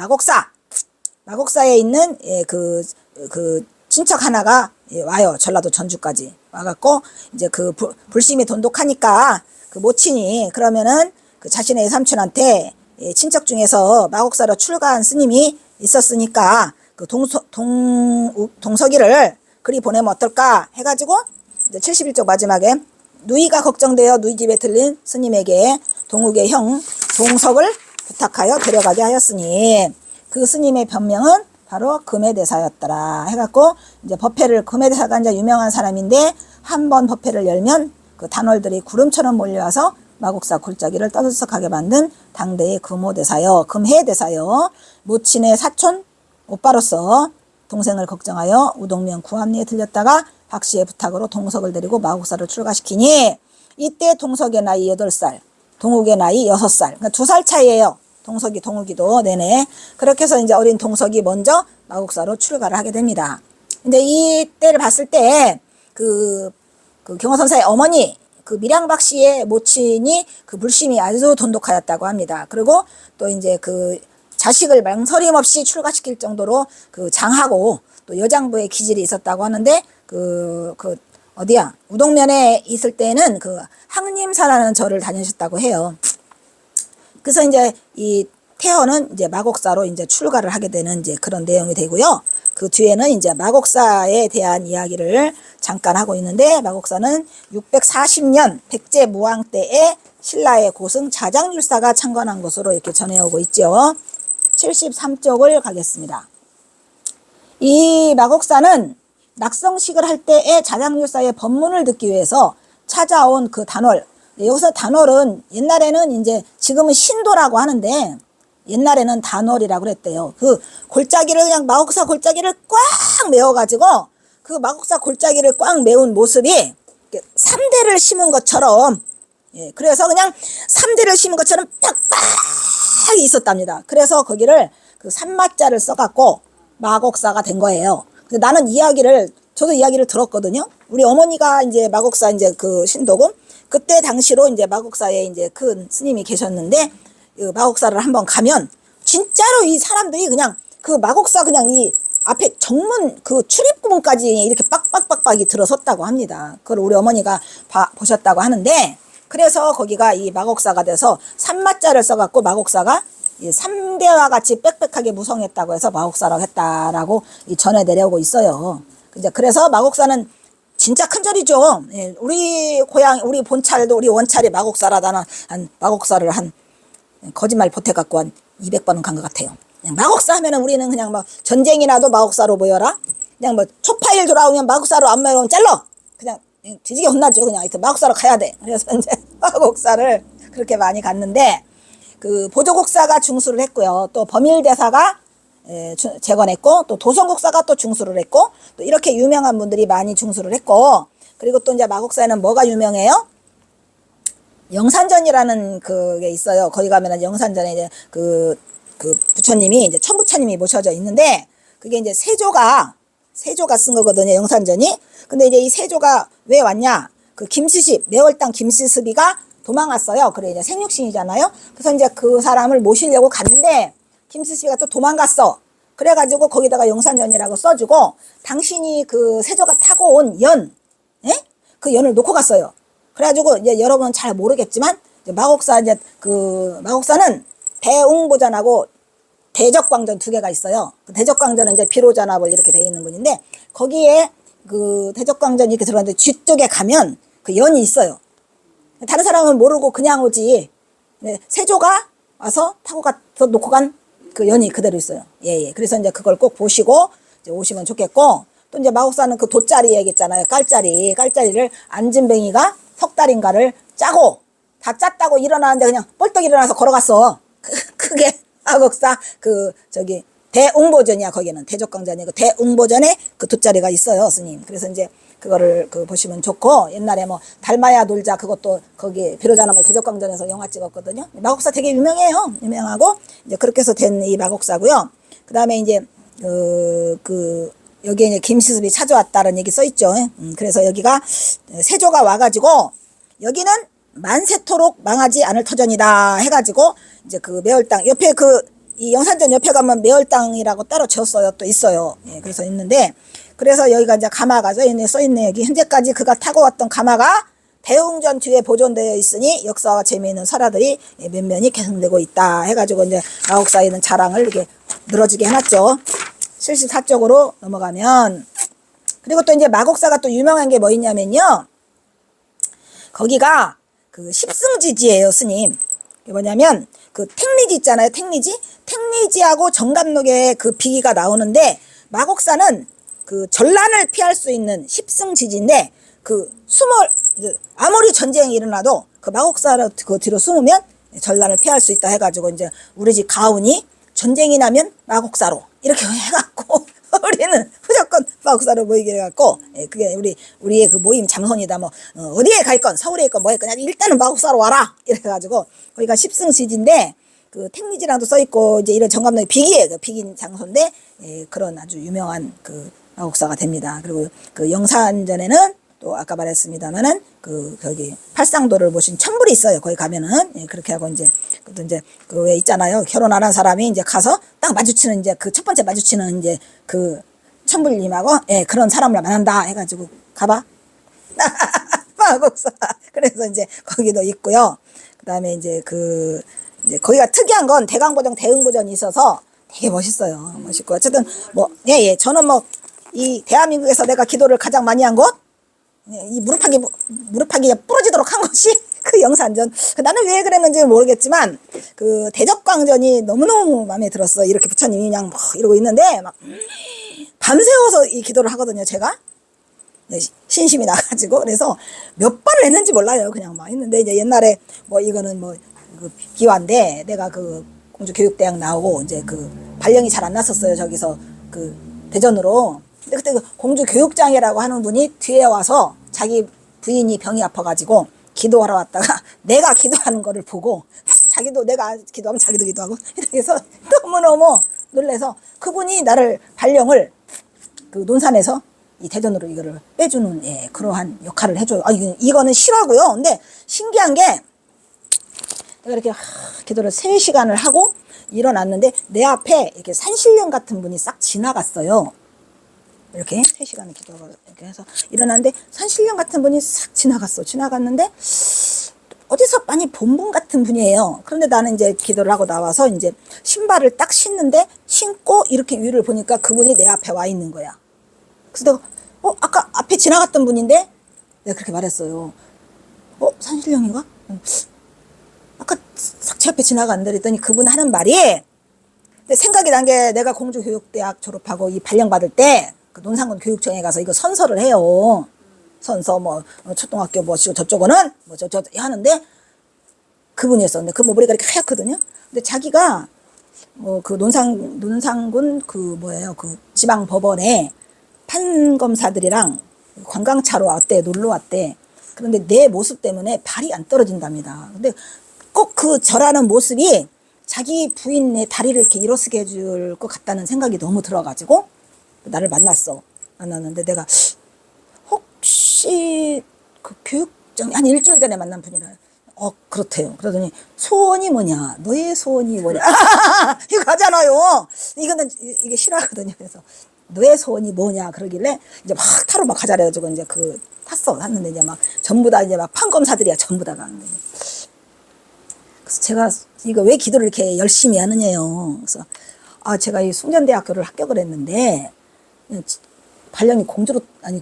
마곡사에 있는 그 친척 하나가 와요. 전라도 전주까지 와갖고 이제 그 불심이 돈독하니까 그 모친이 그러면은 그 자신의 삼촌한테 친척 중에서 마곡사로 출가한 스님이 있었으니까 그 동석이를 그리 보내면 어떨까 해가지고 이제 71쪽 마지막에 누이가 걱정되어 누이 집에 들린 스님에게 동욱의 형 동석을 부탁하여 데려가게 하였으니 그 스님의 변명은 바로 금해대사였더라 해갖고 이제 법회를, 금해대사가 이제 유명한 사람인데 한 번 법회를 열면 그 단월들이 구름처럼 몰려와서 마곡사 골짜기를 떠들썩하게 만든 당대의 금호대사요, 금해대사요. 모친의 사촌 오빠로서 동생을 걱정하여 우동면 구암리에 들렸다가 박씨의 부탁으로 동석을 데리고 마곡사를 출가시키니 이때 동석의 나이 8살, 동욱의 나이 6살, 그러니까 2살 차이예요. 동욱이도 내내. 그렇게 해서 이제 어린 동석이 먼저 마곡사로 출가를 하게 됩니다. 근데 이때를 봤을 때 그 경호선사의 어머니, 그 밀양박 씨의 모친이 그 불심이 아주 돈독하였다고 합니다. 그리고 또 이제 그 자식을 망설임 없이 출가시킬 정도로 그 장하고 또 여장부의 기질이 있었다고 하는데 어디야? 우동면에 있을 때는 그 항림사라는 절을 다니셨다고 해요. 그래서 이제 이 태허는 이제 마곡사로 이제 출가를 하게 되는 이제 그런 내용이 되고요. 그 뒤에는 이제 마곡사에 대한 이야기를 잠깐 하고 있는데, 마곡사는 640년 백제무왕 때에 신라의 고승 자장율사가 창건한 것으로 이렇게 전해오고 있죠. 73쪽을 가겠습니다. 이 마곡사는 낙성식을 할 때에 자장율사의 법문을 듣기 위해서 찾아온 그 단월, 여기서 단월은 옛날에는 이제 지금은 신도라고 하는데 옛날에는 단월이라고 그랬대요. 그 골짜기를 그냥 마곡사 골짜기를 꽉 메워가지고 그 마곡사 골짜기를 꽉 메운 모습이 3대를 심은 것처럼, 예, 그래서 그냥 3대를 심은 것처럼 빡빡 있었답니다. 그래서 거기를 그 산마자를 써갖고 마곡사가 된 거예요. 근데 나는 저도 이야기를 들었거든요. 우리 어머니가 이제 마곡사 이제 그 신도고, 그때 당시로 이제 마곡사에 이제 큰 스님이 계셨는데, 그 마곡사를 한번 가면 진짜로 이 사람들이 그냥 그 마곡사 그냥 이 앞에 정문 그 출입구문까지 이렇게 빡빡빡빡이 들어섰다고 합니다. 그걸 우리 어머니가 보셨다고 하는데, 그래서 거기가 이 마곡사가 돼서 산마자를 써갖고 마곡사가 3대와 같이 빽빽하게 무성했다고 해서 마곡사라고 했다라고 전해 내려오고 있어요. 그래서 마곡사는 진짜 큰 절이죠. 예, 우리 고향, 우리 본찰도 우리 원찰이 마곡사라다는 마곡사를 거짓말 보태갖고 한 200번은 간 것 같아요. 그냥 마곡사 하면은 우리는 그냥 막 전쟁이 나도 마곡사로 모여라. 그냥 뭐 초파일 돌아오면 마곡사로 안 모여면 잘라. 그냥 뒤지게 혼나죠. 그냥 하여튼 마곡사로 가야 돼. 그래서 이제 마곡사를 그렇게 많이 갔는데, 그 보조국사가 중수를 했고요. 또 범일대사가 재건했고, 또 도성국사가 또 중수를 했고, 또 이렇게 유명한 분들이 많이 중수를 했고, 그리고 또 이제 마곡사에는 뭐가 유명해요? 영산전이라는 그게 있어요. 거기 가면은 영산전에 이제 그 부처님이 이제 천부처님이 모셔져 있는데, 그게 이제 세조가 쓴 거거든요. 영산전이. 근데 이제 이 세조가 왜 왔냐? 그 김수십, 매월당 김수습이가 도망갔어요. 그래 이제 생육신이잖아요. 그래서 이제 그 사람을 모시려고 갔는데 김수십이가 또 도망갔어. 그래가지고 거기다가 영산전이라고 써주고, 당신이 그 세조가 타고 온 연, 예? 그 연을 놓고 갔어요. 그래가지고 이제 여러분은 잘 모르겠지만, 이제 마곡사는 대웅보전하고 대적광전 2개가 있어요. 그 대적광전은 이제 비로전합을 이렇게 되어 있는 분인데, 거기에 그 대적광전이 이렇게 들어갔는데 뒤쪽에 가면 그 연이 있어요. 다른 사람은 모르고 그냥 오지. 세조가 와서 타고 가서 놓고 간 그 연이 그대로 있어요. 예. 그래서 이제 그걸 꼭 보시고 이제 오시면 좋겠고, 또 이제 마곡사는 그 돗자리 얘기했잖아요. 깔자리를 안진뱅이가 석 달인가를 짜고, 다 짰다고 일어나는데 그냥 뻘떡 일어나서 걸어갔어. 그게 마곡사 대웅보전이야. 거기는 대적광전이고 대웅보전에 그 돗자리가 있어요, 스님. 그래서 이제 그거를 보시면 좋고, 옛날에 뭐 달마야 놀자 그것도 거기 비로자나물 대적광전에서 영화 찍었거든요. 마곡사 되게 유명해요. 유명하고 이제 그렇게 해서 된 이 마곡사고요. 그다음에 이제 여기에 이제 김시습이 찾아왔다는 얘기 써 있죠. 그래서 여기가 세조가 와가지고 여기는 만세토록 망하지 않을 터전이다 해가지고, 이제 그 매월당 옆에 이 영산전 옆에 가면 매월당이라고 따로 지었어요. 또 있어요. 예, 그래서 있는데, 그래서 여기가 이제 가마가 써있네. 여기 현재까지 그가 타고 왔던 가마가 대웅전 뒤에 보존되어 있으니 역사와 재미있는 설화들이 몇 면이 계승되고 있다 해가지고 이제 마곡사에 있는 자랑을 이렇게 늘어지게 해놨죠. 74쪽으로 넘어가면, 그리고 또 이제 마곡사가 또 유명한 게 뭐 있냐면요, 거기가 그 십승지지예요, 스님. 그게 뭐냐면 그 택리지 있잖아요. 택리지하고 정감록에 그 비기가 나오는데, 마곡사는 그 전란을 피할 수 있는 십승지지인데, 아무리 전쟁이 일어나도 그 마곡사를 그 뒤로 숨으면 전란을 피할 수 있다 해가지고, 이제 우리 집 가훈이 전쟁이 나면 마곡사로 이렇게 해갖고 우리는 무조건 마곡사로 모이게 해갖고, 그게 우리의 그 모임 잠손이다. 뭐 어디에 갈 건 서울에 있건 뭐에 있건 일단은 마곡사로 와라 이래가지고, 거기가 십승지지인데 그 택리지랑도 써있고, 이제 이런 정감록이 비기예요. 비긴 장소인데, 그런 아주 유명한 그 마곡사가 됩니다. 그리고 그 영산전에는 또 아까 말했습니다만은 거기 팔상도를 모신 천불이 있어요. 거기 가면은. 그렇게 하고 이제 또 이제 그 왜 있잖아요. 결혼 안 한 사람이 이제 가서 딱 마주치는, 이제 그 첫 번째 마주치는 이제 그 천불님하고 그런 사람을 만난다 해가지고 가봐. 마곡사. 그래서 이제 거기도 있고요. 그다음에 이제 이제 거기가 특이한 건 대강보정, 대응보전이 있어서 되게 멋있어요. 멋있고 어쨌든 뭐 예. 저는 뭐 이 대한민국에서 내가 기도를 가장 많이 한 곳, 이 무릎팍이 부러지도록 한 것이 그 영산전. 나는 왜 그랬는지 모르겠지만 그 대적광전이 너무너무 마음에 들었어. 이렇게 부처님이 그냥 뭐 이러고 있는데 막 밤새워서 이 기도를 하거든요. 제가 신심이 나가지고 그래서 몇 번을 했는지 몰라요. 그냥 막 했는데 이제 옛날에 뭐 이거는 뭐 그 기와인데 내가 그 공주교육대학 나오고 이제 그 발령이 잘 안 났었어요. 저기서 그 대전으로. 근데 그때 그 공주교육장이라고 하는 분이 뒤에 와서 자기 부인이 병이 아파가지고 기도하러 왔다가 내가 기도하는 거를 보고 자기도 내가 기도하면 자기도 기도하고 그래서 너무너무 놀래서 그분이 나를 발령을 그 논산에서 이 대전으로 이거를 빼주는 예, 그러한 역할을 해줘요. 아, 이거는 실화고요. 근데 신기한 게 내가 이렇게 기도를 3시간을 하고 일어났는데 내 앞에 이렇게 산신령 같은 분이 싹 지나갔어요. 이렇게 3시간을 기도하고 이렇게 해서 일어났는데 산신령 같은 분이 싹 지나갔어. 지나갔는데 어디서 많이 본 분 같은 분이에요. 그런데 나는 이제 기도를 하고 나와서 이제 신발을 딱 신는데 신고 이렇게 위를 보니까 그분이 내 앞에 와 있는 거야. 그래서 내가 아까 앞에 지나갔던 분인데 내가 그렇게 말했어요. 산신령인가? 아까 싹 제 앞에 지나갔는데 그랬더니 그분 하는 말이 근데 생각이 난 게 내가 공주교육대학 졸업하고 이 발령 받을 때 그 논산군 교육청에 가서 이거 선서를 해요. 선서 뭐 초등학교 뭐시고 저쪽은 뭐 저 하는데 그분이었었는데 그 머리가 이렇게 하얗거든요. 근데 자기가 뭐 그 논산군 그 뭐예요 그 지방 법원에 판검사들이랑 관광차로 왔대 놀러 왔대. 그런데 내 모습 때문에 발이 안 떨어진답니다. 근데 꼭 그 절하는 모습이 자기 부인의 다리를 이렇게 일어서게 해줄 것 같다는 생각이 너무 들어가지고 나를 만났는데 내가 혹시 그 교육장 한 일주일 전에 만난 분이라 그렇대요. 그러더니 소원이 뭐냐 너의 소원이 뭐냐 이거 하잖아요. 이거는 이게 싫어하거든요. 그래서 너의 소원이 뭐냐 그러길래 이제 막 타로 막 가자 그래가지고 이제 탔는데 이제 막 전부 다 이제 막 판검사들이야 전부 다가. 그래서 제가 이거 왜 기도를 이렇게 열심히 하느냐요. 그래서 제가 이 숭전대학교를 합격을 했는데 발령이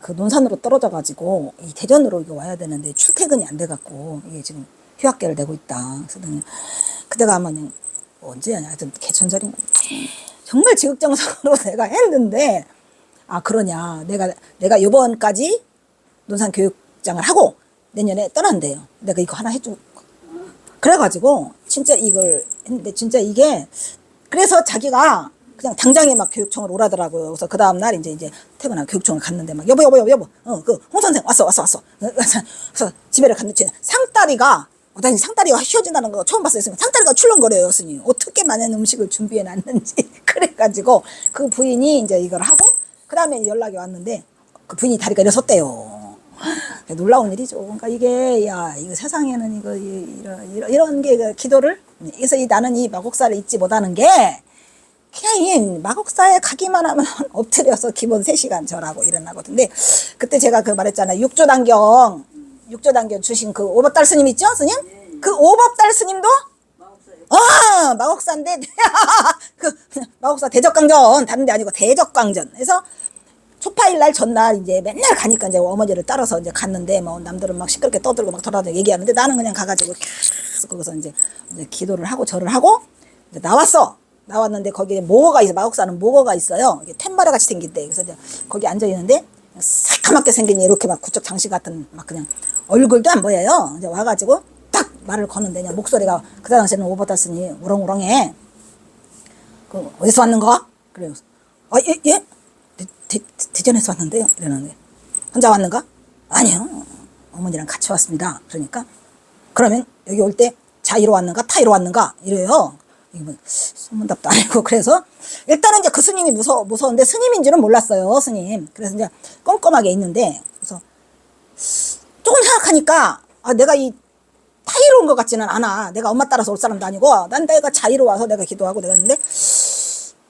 그 논산으로 떨어져 가지고 이 대전으로 이거 와야 되는데 출퇴근이 안 돼 갖고 이게 지금 휴학계를 내고 있다. 그래서 그때가 아마 언제야 하여튼 개천절인 정말 지극정성으로 내가 했는데 그러냐 내가 요번까지 논산 교육장을 하고 내년에 떠난대요. 내가 이거 하나 해주고 그래가지고 진짜 이걸 했는데 진짜 이게 그래서 자기가 그냥 당장에 막 교육청을 오라더라고요. 그래서 그 다음날 이제 퇴근하고 교육청을 갔는데 막 여보 그 홍 선생 왔어. 그래서 집에를 갔는데 상다리가 나 상다리가 휘어진다는 거 처음 봤어요. 상다리가 출렁거려요, 스님. 어떻게 많은 음식을 준비해 놨는지 그래가지고 그 부인이 이제 이걸 하고 그 다음에 연락이 왔는데 그 부인이 다리가 일어섰대요. 놀라운 일이죠. 그러니까 이게 이거 세상에는 이런 게 기도를 그래서 나는 이 마곡사를 잊지 못하는 게 그냥 이 마곡사에 가기만 하면 엎드려서 기본 3시간 절하고 일어나거든. 근데 그때 제가 말했잖아요. 육조단경 주신 그 오법달 스님 있죠, 스님? 그 오법달 스님도 마곡사인데 그 마곡사 대적광전 다른 데 아니고 대적광전. 그래서 초파일 날 전날 이제 맨날 가니까 이제 어머니를 따라서 이제 갔는데 뭐 남들은 막 시끄럽게 떠들고 막 돌아다니고 얘기하는데 나는 그냥 가가지고 계속 거기서 이제 기도를 하고 절을 하고 이제 나왔는데 거기에 모거가 있어. 마곡사는 모거가 있어요. 이게 툇마루 같이 생긴데 그래서 이제 거기 앉아 있는데 새까맣게 생긴 이렇게 막 구적 장식 같은 막 그냥 얼굴도 안 보여요. 이제 와가지고 딱 말을 거는데 그냥 목소리가 그때 당시에는 오버다스니 우렁우렁해. 그 어디서 왔는가? 그래요. 예? 대전에서 왔는데요. 이러는데 혼자 왔는가? 아니요. 어머니랑 같이 왔습니다. 그러니까 그러면 여기 올 때 자이로 왔는가 타이로 왔는가 이래요. 이게 뭐 소문답도 아니고 그래서 일단은 이제 그 스님이 무서운데 스님인지는 몰랐어요. 스님. 그래서 이제 껌껌하게 있는데 그래서 조금 생각하니까 내가 이 타이로 온 것 같지는 않아. 내가 엄마 따라서 올 사람도 아니고 난 내가 자이로 와서 내가 기도하고 내가 했는데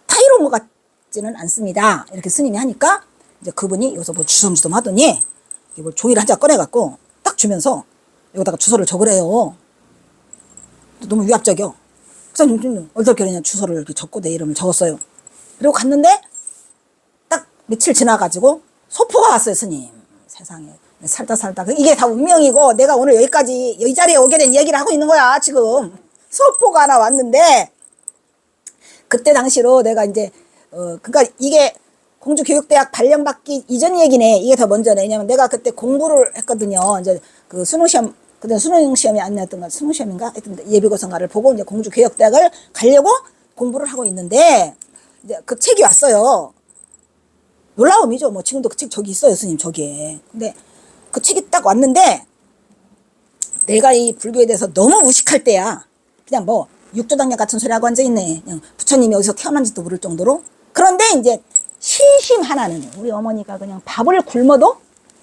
타이로 온 것 같지는 않습니다. 이렇게 스님이 하니까 이제 그분이 여기서 뭐 주섬주섬 하더니 뭘 종이를 한 장 꺼내갖고 딱 주면서 여기다가 주소를 적으래요. 너무 위압적이요. 박사님 어떻게 그냥 주소를 이렇게 적고 내 이름을 적었어요. 그리고 갔는데 딱 며칠 지나가지고 소포가 왔어요. 스님. 세상에 살다 이게 다 운명이고 내가 오늘 여기까지 이 자리에 오게 된 얘기를 하고 있는 거야 지금. 소포가 하나 왔는데 그때 당시로 내가 이제 그러니까 이게 공주교육대학 발령받기 이전 얘기네. 이게 더 먼저네. 왜냐면 내가 그때 공부를 했거든요. 이제 그 수능시험, 그때 수능시험이 안 나왔던 거, 수능시험인가? 하여튼 예비고사인가를 보고 이제 공주교육대학을 가려고 공부를 하고 있는데, 이제 그 책이 왔어요. 놀라움이죠. 뭐 지금도 그 책 저기 있어요, 스님, 저기에. 근데 그 책이 딱 왔는데, 내가 이 불교에 대해서 너무 무식할 때야. 그냥 뭐, 육조당냥 같은 소리 하고 앉아있네. 그냥 부처님이 어디서 태어난지도 모를 정도로. 그런데 이제, 신심 하나는 우리 어머니가 그냥 밥을 굶어도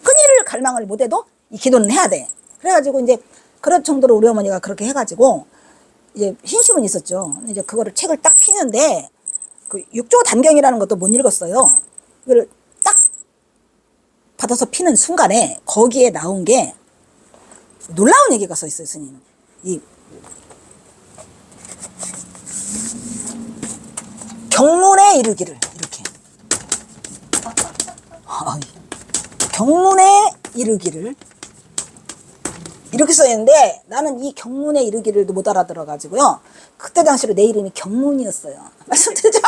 끊이를 갈망을 못해도 이 기도는 해야 돼. 그래가지고 이제 그럴 정도로 우리 어머니가 그렇게 해가지고 이제 신심은 있었죠. 이제 그거를 책을 딱 피는데 그 육조 단경이라는 것도 못 읽었어요. 그걸 딱 받아서 피는 순간에 거기에 나온 게 놀라운 얘기가 써 있어요, 스님. 이 경문에 이르기를 이렇게. 경문에 이르기를 이렇게 써있는데 나는 이 경문에 이르기를도 못 알아들어 가지고요. 그때 당시로 내 이름이 경문이었어요. 말씀드리죠.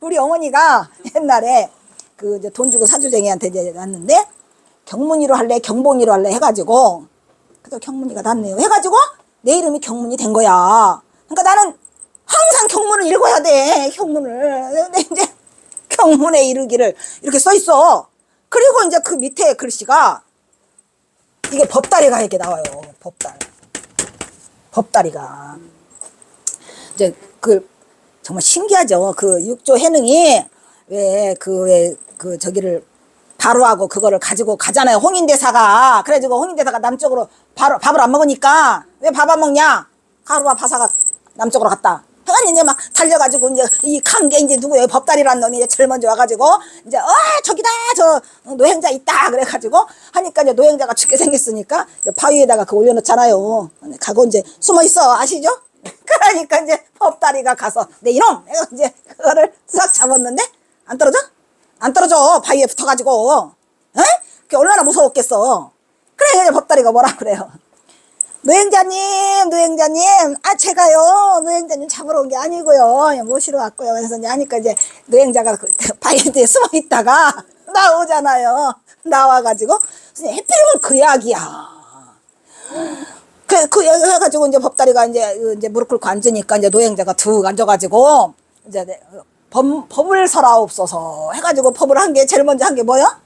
우리 어머니가 옛날에 그 이제 돈 주고 사주쟁이한테 이제 났는데 경문이로 할래 경봉이로 할래 해가지고 그래서 경문이가 낫네요 해가지고 내 이름이 경문이 된 거야. 그러니까 나는 항상 경문을 읽어야 돼. 경문을. 근데 이제 경문에 이르기를 이렇게 써 있어. 그리고 이제 그 밑에 글씨가 이게 법다리가 이렇게 나와요. 법다리가 이제 그 정말 신기하죠. 그 육조 해능이 왜 그 저기를 바로하고 그거를 가지고 가잖아요. 홍인대사가. 그래가지고 홍인대사가 남쪽으로 밥을 안 먹으니까 왜 밥 안 먹냐? 가루와 바사가 남쪽으로 갔다. 해가지고 이제 막 달려가지고 이제 이 간 게 이제 누구예요? 법다리라는 놈이 이제 제일 먼저 와가지고 이제 저기다 저 노행자 있다 그래가지고 하니까 이제 노행자가 죽게 생겼으니까 이제 바위에다가 그 올려놓잖아요. 가고 이제 숨어 있어 아시죠? 그러니까 이제 법다리가 가서 내 이놈 내가 이제 그거를 싹 잡았는데 안 떨어져? 안 떨어져. 바위에 붙어가지고 에? 그게 얼마나 무서웠겠어. 그래 이제 법다리가 뭐라 그래요? 노행자님, 제가요, 노행자님 잡으러 온 게 아니고요. 모시러 왔고요. 그래서 이제 하니까 이제 노행자가 그 바위에 숨어 있다가 나오잖아요. 나와가지고, 해필이면 그 이야기야. 그 해가지고 이제 법다리가 이제 무릎 꿇고 앉으니까 이제 노행자가 툭 앉아가지고, 이제 법을 설하옵소서 해가지고 법을 한 게, 제일 먼저 한 게 뭐야?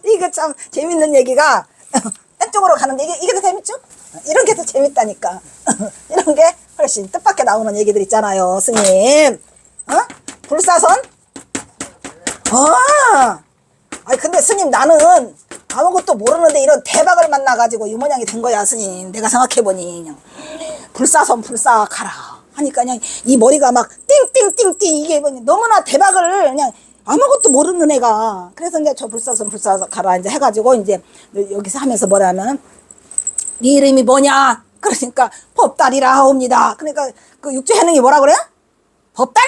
이거 참 재밌는 얘기가, 이쪽으로 가는데 이게 더 재밌죠? 이런 게 더 재밌다니까. 이런 게 훨씬 뜻밖의 나오는 얘기들 있잖아요, 스님. 불사선? 아니 근데 스님 나는 아무것도 모르는데 이런 대박을 만나가지고 이 모양이 된 거야, 스님. 내가 생각해보니 그냥 불사선 불사가라 하니까 그냥 이 머리가 막 띵띵띵띵 이게 너무나 대박을 그냥 아무것도 모르는 애가. 그래서 이제 저 불사선 불사가라 이제 해가지고 이제 여기서 하면서 뭐라면 네 이름이 뭐냐? 그러니까 법달이라 하옵니다. 그러니까 그 육조 해능이 뭐라 그래? 법달?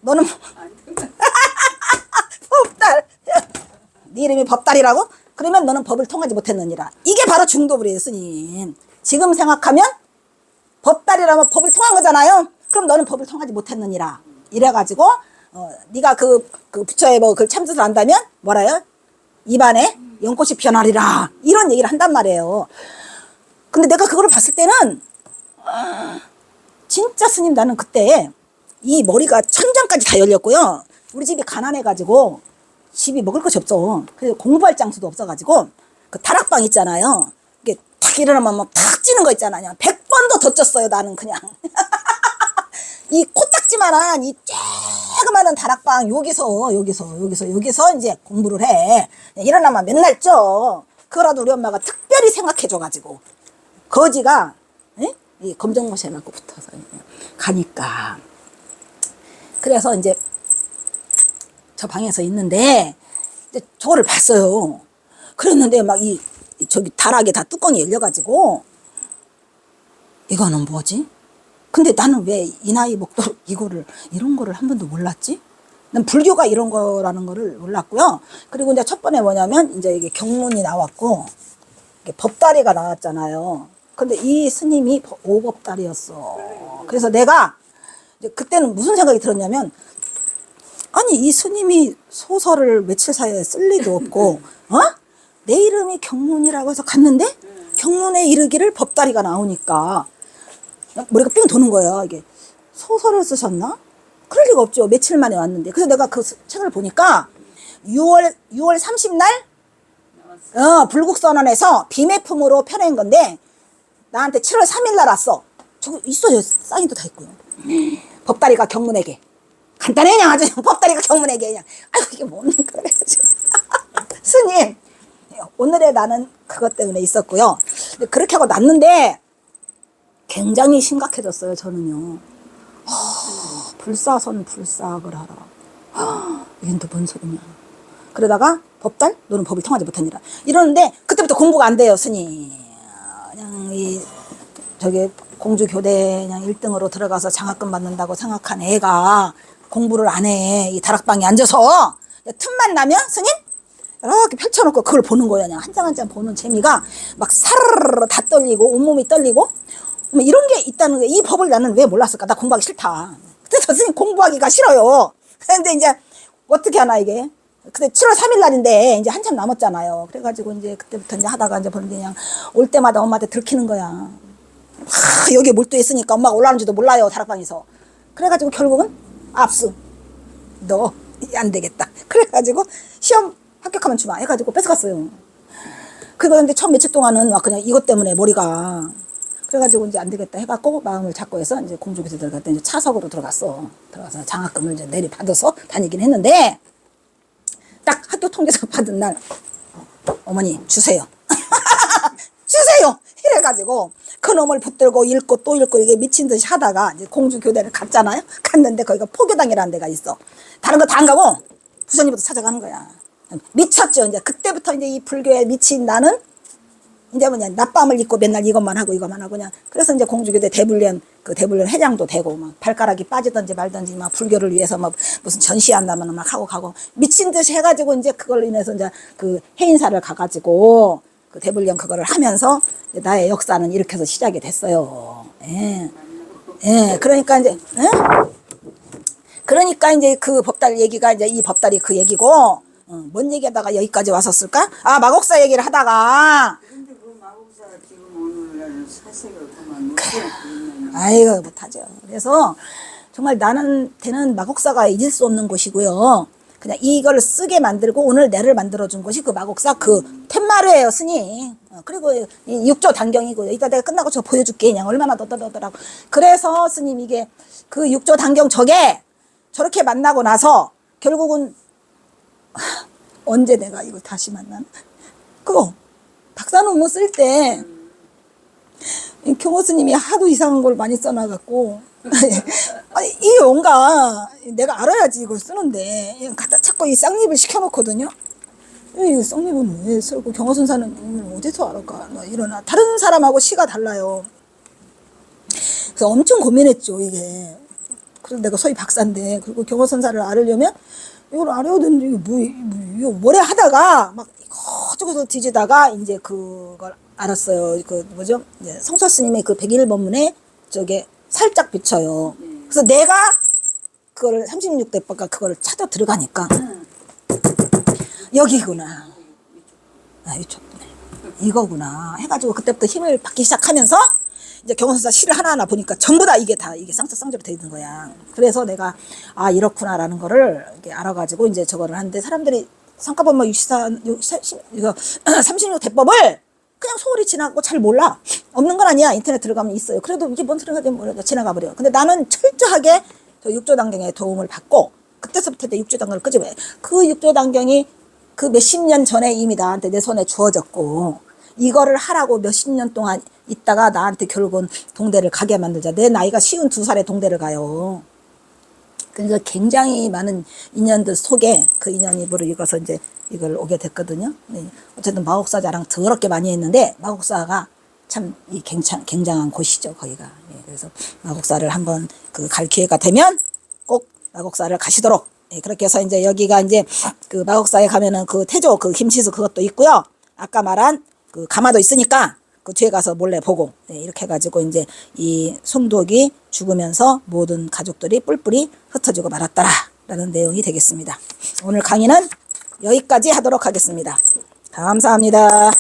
너는 법달. 네 이름이 법달이라고? 그러면 너는 법을 통하지 못했느니라. 이게 바로 중도불이에요, 스님. 지금 생각하면 법달이라면 법을 통한 거잖아요. 그럼 너는 법을 통하지 못했느니라. 이래가지고 네가 그 부처의 뭐 그 참선을 한다면 뭐라요? 입안에 연꽃이 피어나리라 이런 얘기를 한단 말이에요. 근데 내가 그거를 봤을 때는 진짜 스님 나는 그때 이 머리가 천장까지 다 열렸고요. 우리 집이 가난해가지고 집이 먹을 것이 없어. 그래서 공부할 장소도 없어가지고 그 다락방 있잖아요. 이게 탁 일어나면 막 탁 찌는 거 있잖아요. 100번도 더 쪘어요 나는 그냥. 이 코딱지만한 이 조그마한 다락방 여기서 이제 공부를 해. 일어나면 맨날 쪄. 그거라도 우리 엄마가 특별히 생각해줘가지고 거지가 이 검정고시에 맞고 붙어서 가니까. 그래서 이제 저 방에서 있는데 이제 저거를 봤어요. 그랬는데 막 저기 다락에 다 뚜껑이 열려가지고 이거는 뭐지? 근데 나는 왜 이 나이 먹도록 이런 거를 한 번도 몰랐지? 난 불교가 이런 거라는 거를 몰랐고요. 그리고 이제 첫 번에 뭐냐면 이제 이게 경문이 나왔고 이게 법다리가 나왔잖아요. 근데 이 스님이 오법다리였어. 그래서 내가 이제 그때는 무슨 생각이 들었냐면, 아니 이 스님이 소설을 며칠 사이에 쓸 리도 없고 내 이름이 경문이라고 해서 갔는데 경문에 이르기를 법다리가 나오니까 머리가 삥 도는 거예요. 이게 소설을 쓰셨나? 그럴 리가 없죠. 며칠 만에 왔는데. 그래서 내가 그 책을 보니까 6월 30날 불국선언에서 비매품으로 펴낸 건데 나한테 7월 3일 날 왔어. 저거 있어요. 사인도 다 있고요. 법다리가 경문에게. 간단해 그냥 아주 법다리가 경문에게 그냥. 아이고 이게 뭔 거래. 스님 오늘의 나는 그것 때문에 있었고요. 그렇게 하고 났는데 굉장히 심각해졌어요. 저는요. 불사선 불사학을 하라. 이게 또 뭔 소리냐. 그러다가 법달? 너는 법을 통하지 못하니라. 이러는데 그때부터 공부가 안 돼요. 스님. 그냥 저기 공주교대 그냥 1등으로 들어가서 장학금 받는다고 생각한 애가 공부를 안 해. 이 다락방에 앉아서 틈만 나면 스님 이렇게 펼쳐놓고 그걸 보는 거야. 그냥 한 장 한 장 보는 재미가 막 사르르르 다 떨리고 온몸이 떨리고 뭐 이런 게 있다는 거야. 이 법을 나는 왜 몰랐을까? 나 공부하기 싫다. 그래서 선생님 공부하기가 싫어요. 그런데 이제 어떻게 하나 이게. 근데 7월 3일 날인데 이제 한참 남았잖아요. 그래가지고 이제 그때부터 이제 하다가 이제 보는데 그냥 올 때마다 엄마한테 들키는 거야. 여기에 몰두했으니까 엄마가 올라오는지도 몰라요. 다락방에서. 그래가지고 결국은 압수. 너 안 되겠다. 그래가지고 시험 합격하면 주마 해가지고 뺏어갔어요. 그런데 처음 며칠 동안은 막 그냥 이것 때문에 머리가. 그래가지고 이제 안 되겠다 해갖고 마음을 잡고 해서 이제 공주교대 들어갔더니 이제 차석으로 들어갔어. 들어가서 장학금을 이제 내리 받아서 다니긴 했는데 딱 학교 통계서 받은 날 어머니 주세요. 주세요. 이래가지고 그놈을 붙들고 읽고 또 읽고 이게 미친 듯이 하다가 이제 공주교대를 갔잖아요. 갔는데 거기가 포교당이라는 데가 있어. 다른 거 다 안 가고 부처님부터 찾아가는 거야. 미쳤죠. 이제 그때부터 이제 이 불교에 미친 나는 이제 뭐냐 낮밤을 잊고 맨날 이것만 하고 그냥 그래서 이제 공주교대 대불련 그 대불련 회장도 되고 막 발가락이 빠지든지 말든지 막 불교를 위해서 막 무슨 전시한다면 막 하고 가고 미친 듯이 해가지고 이제 그걸로 인해서 이제 그 해인사를 가가지고 그 대불련 그거를 하면서 나의 역사는 이렇게 해서 시작이 됐어요. 예. 예. 그러니까 이제 그러니까 이제 그 법달 얘기가 이제 이 법달이 그 얘기고 뭔 얘기하다가 여기까지 왔었을까? 아 마곡사 얘기를 하다가 근데 그 마법사 지금 오늘날 사세가 그만 못해. 아이고 못하죠. 그래서 정말 나는 되는 마곡사가 잊을 수 없는 곳이고요. 그냥 이걸 쓰게 만들고 오늘 내를 만들어준 것이 그 마곡사 그 텐마루예요 스님. 그리고 이 육조 단경이고 이따 내가 끝나고 저 보여줄게. 그냥 얼마나 더더더더라고. 그래서 스님 이게 그 육조 단경 저게 저렇게 만나고 나서 결국은 언제 내가 이거 다시 만나나? 그거 박사 논문 쓸 때 경호 스님이 하도 이상한 걸 많이 써놔갖고 아니 이 뭔가 내가 알아야지 이걸 쓰는데 갖다 찾고 이 쌍립을 시켜놓거든요. 이 쌍립은 왜 쓰고 경호 선사는 어디서 알을까? 이러나 다른 사람하고 시가 달라요. 그래서 엄청 고민했죠 이게. 그래서 내가 소위 박사인데 그리고 경호 선사를 알으려면 이걸 알아야 되는데 이거 뭐래 하다가 막 이것저것 뒤지다가 이제 그걸 알았어요. 그 뭐죠? 이제 성서 스님의 그 101법문에 저게 살짝 비쳐요. 그래서 내가 그걸 36대법과 그걸 찾아 들어가니까 여기구나. 아, 이거구나. 해가지고 그때부터 힘을 받기 시작하면서 이제 경호선사 시를 하나하나 보니까 전부 다 이게 쌍절쌍절로 돼 있는 거야. 그래서 내가 아 이렇구나라는 거를 이렇게 알아가지고 이제 저거를 하는데 사람들이 상가법문 36대법을 그냥 소홀히 지나가고 잘 몰라. 없는 건 아니야. 인터넷 들어가면 있어요. 그래도 이게 뭔 소리가 되면 모르겠다. 지나가 버려. 근데 나는 철저하게 저 육조단경의 도움을 받고 그때서부터 이제 육조단경을 끄집어요. 그 육조단경이 그 몇십 년 전에 이미 나한테 내 손에 주어졌고 이거를 하라고 몇십 년 동안 있다가 나한테 결국은 동대를 가게 만들자. 내 나이가 52살에 동대를 가요. 그래서 굉장히 많은 인연들 속에 그 인연이 무르익어서 이제 이걸 오게 됐거든요. 네. 어쨌든 마곡사 자랑 더럽게 많이 했는데 마곡사가 참 굉장한 곳이죠, 거기가. 예, 그래서 마곡사를 한번 갈 기회가 되면 꼭 마곡사를 가시도록. 예, 그렇게 해서 이제 여기가 이제 그 마곡사에 가면은 그 태조 그 김치수 그것도 있고요. 아까 말한 그 가마도 있으니까 그 뒤에 가서 몰래 보고. 예, 이렇게 해가지고 이제 이 송독이 죽으면서 모든 가족들이 뿔뿔이 흩어지고 말았다라는 내용이 되겠습니다. 오늘 강의는 여기까지 하도록 하겠습니다. 감사합니다.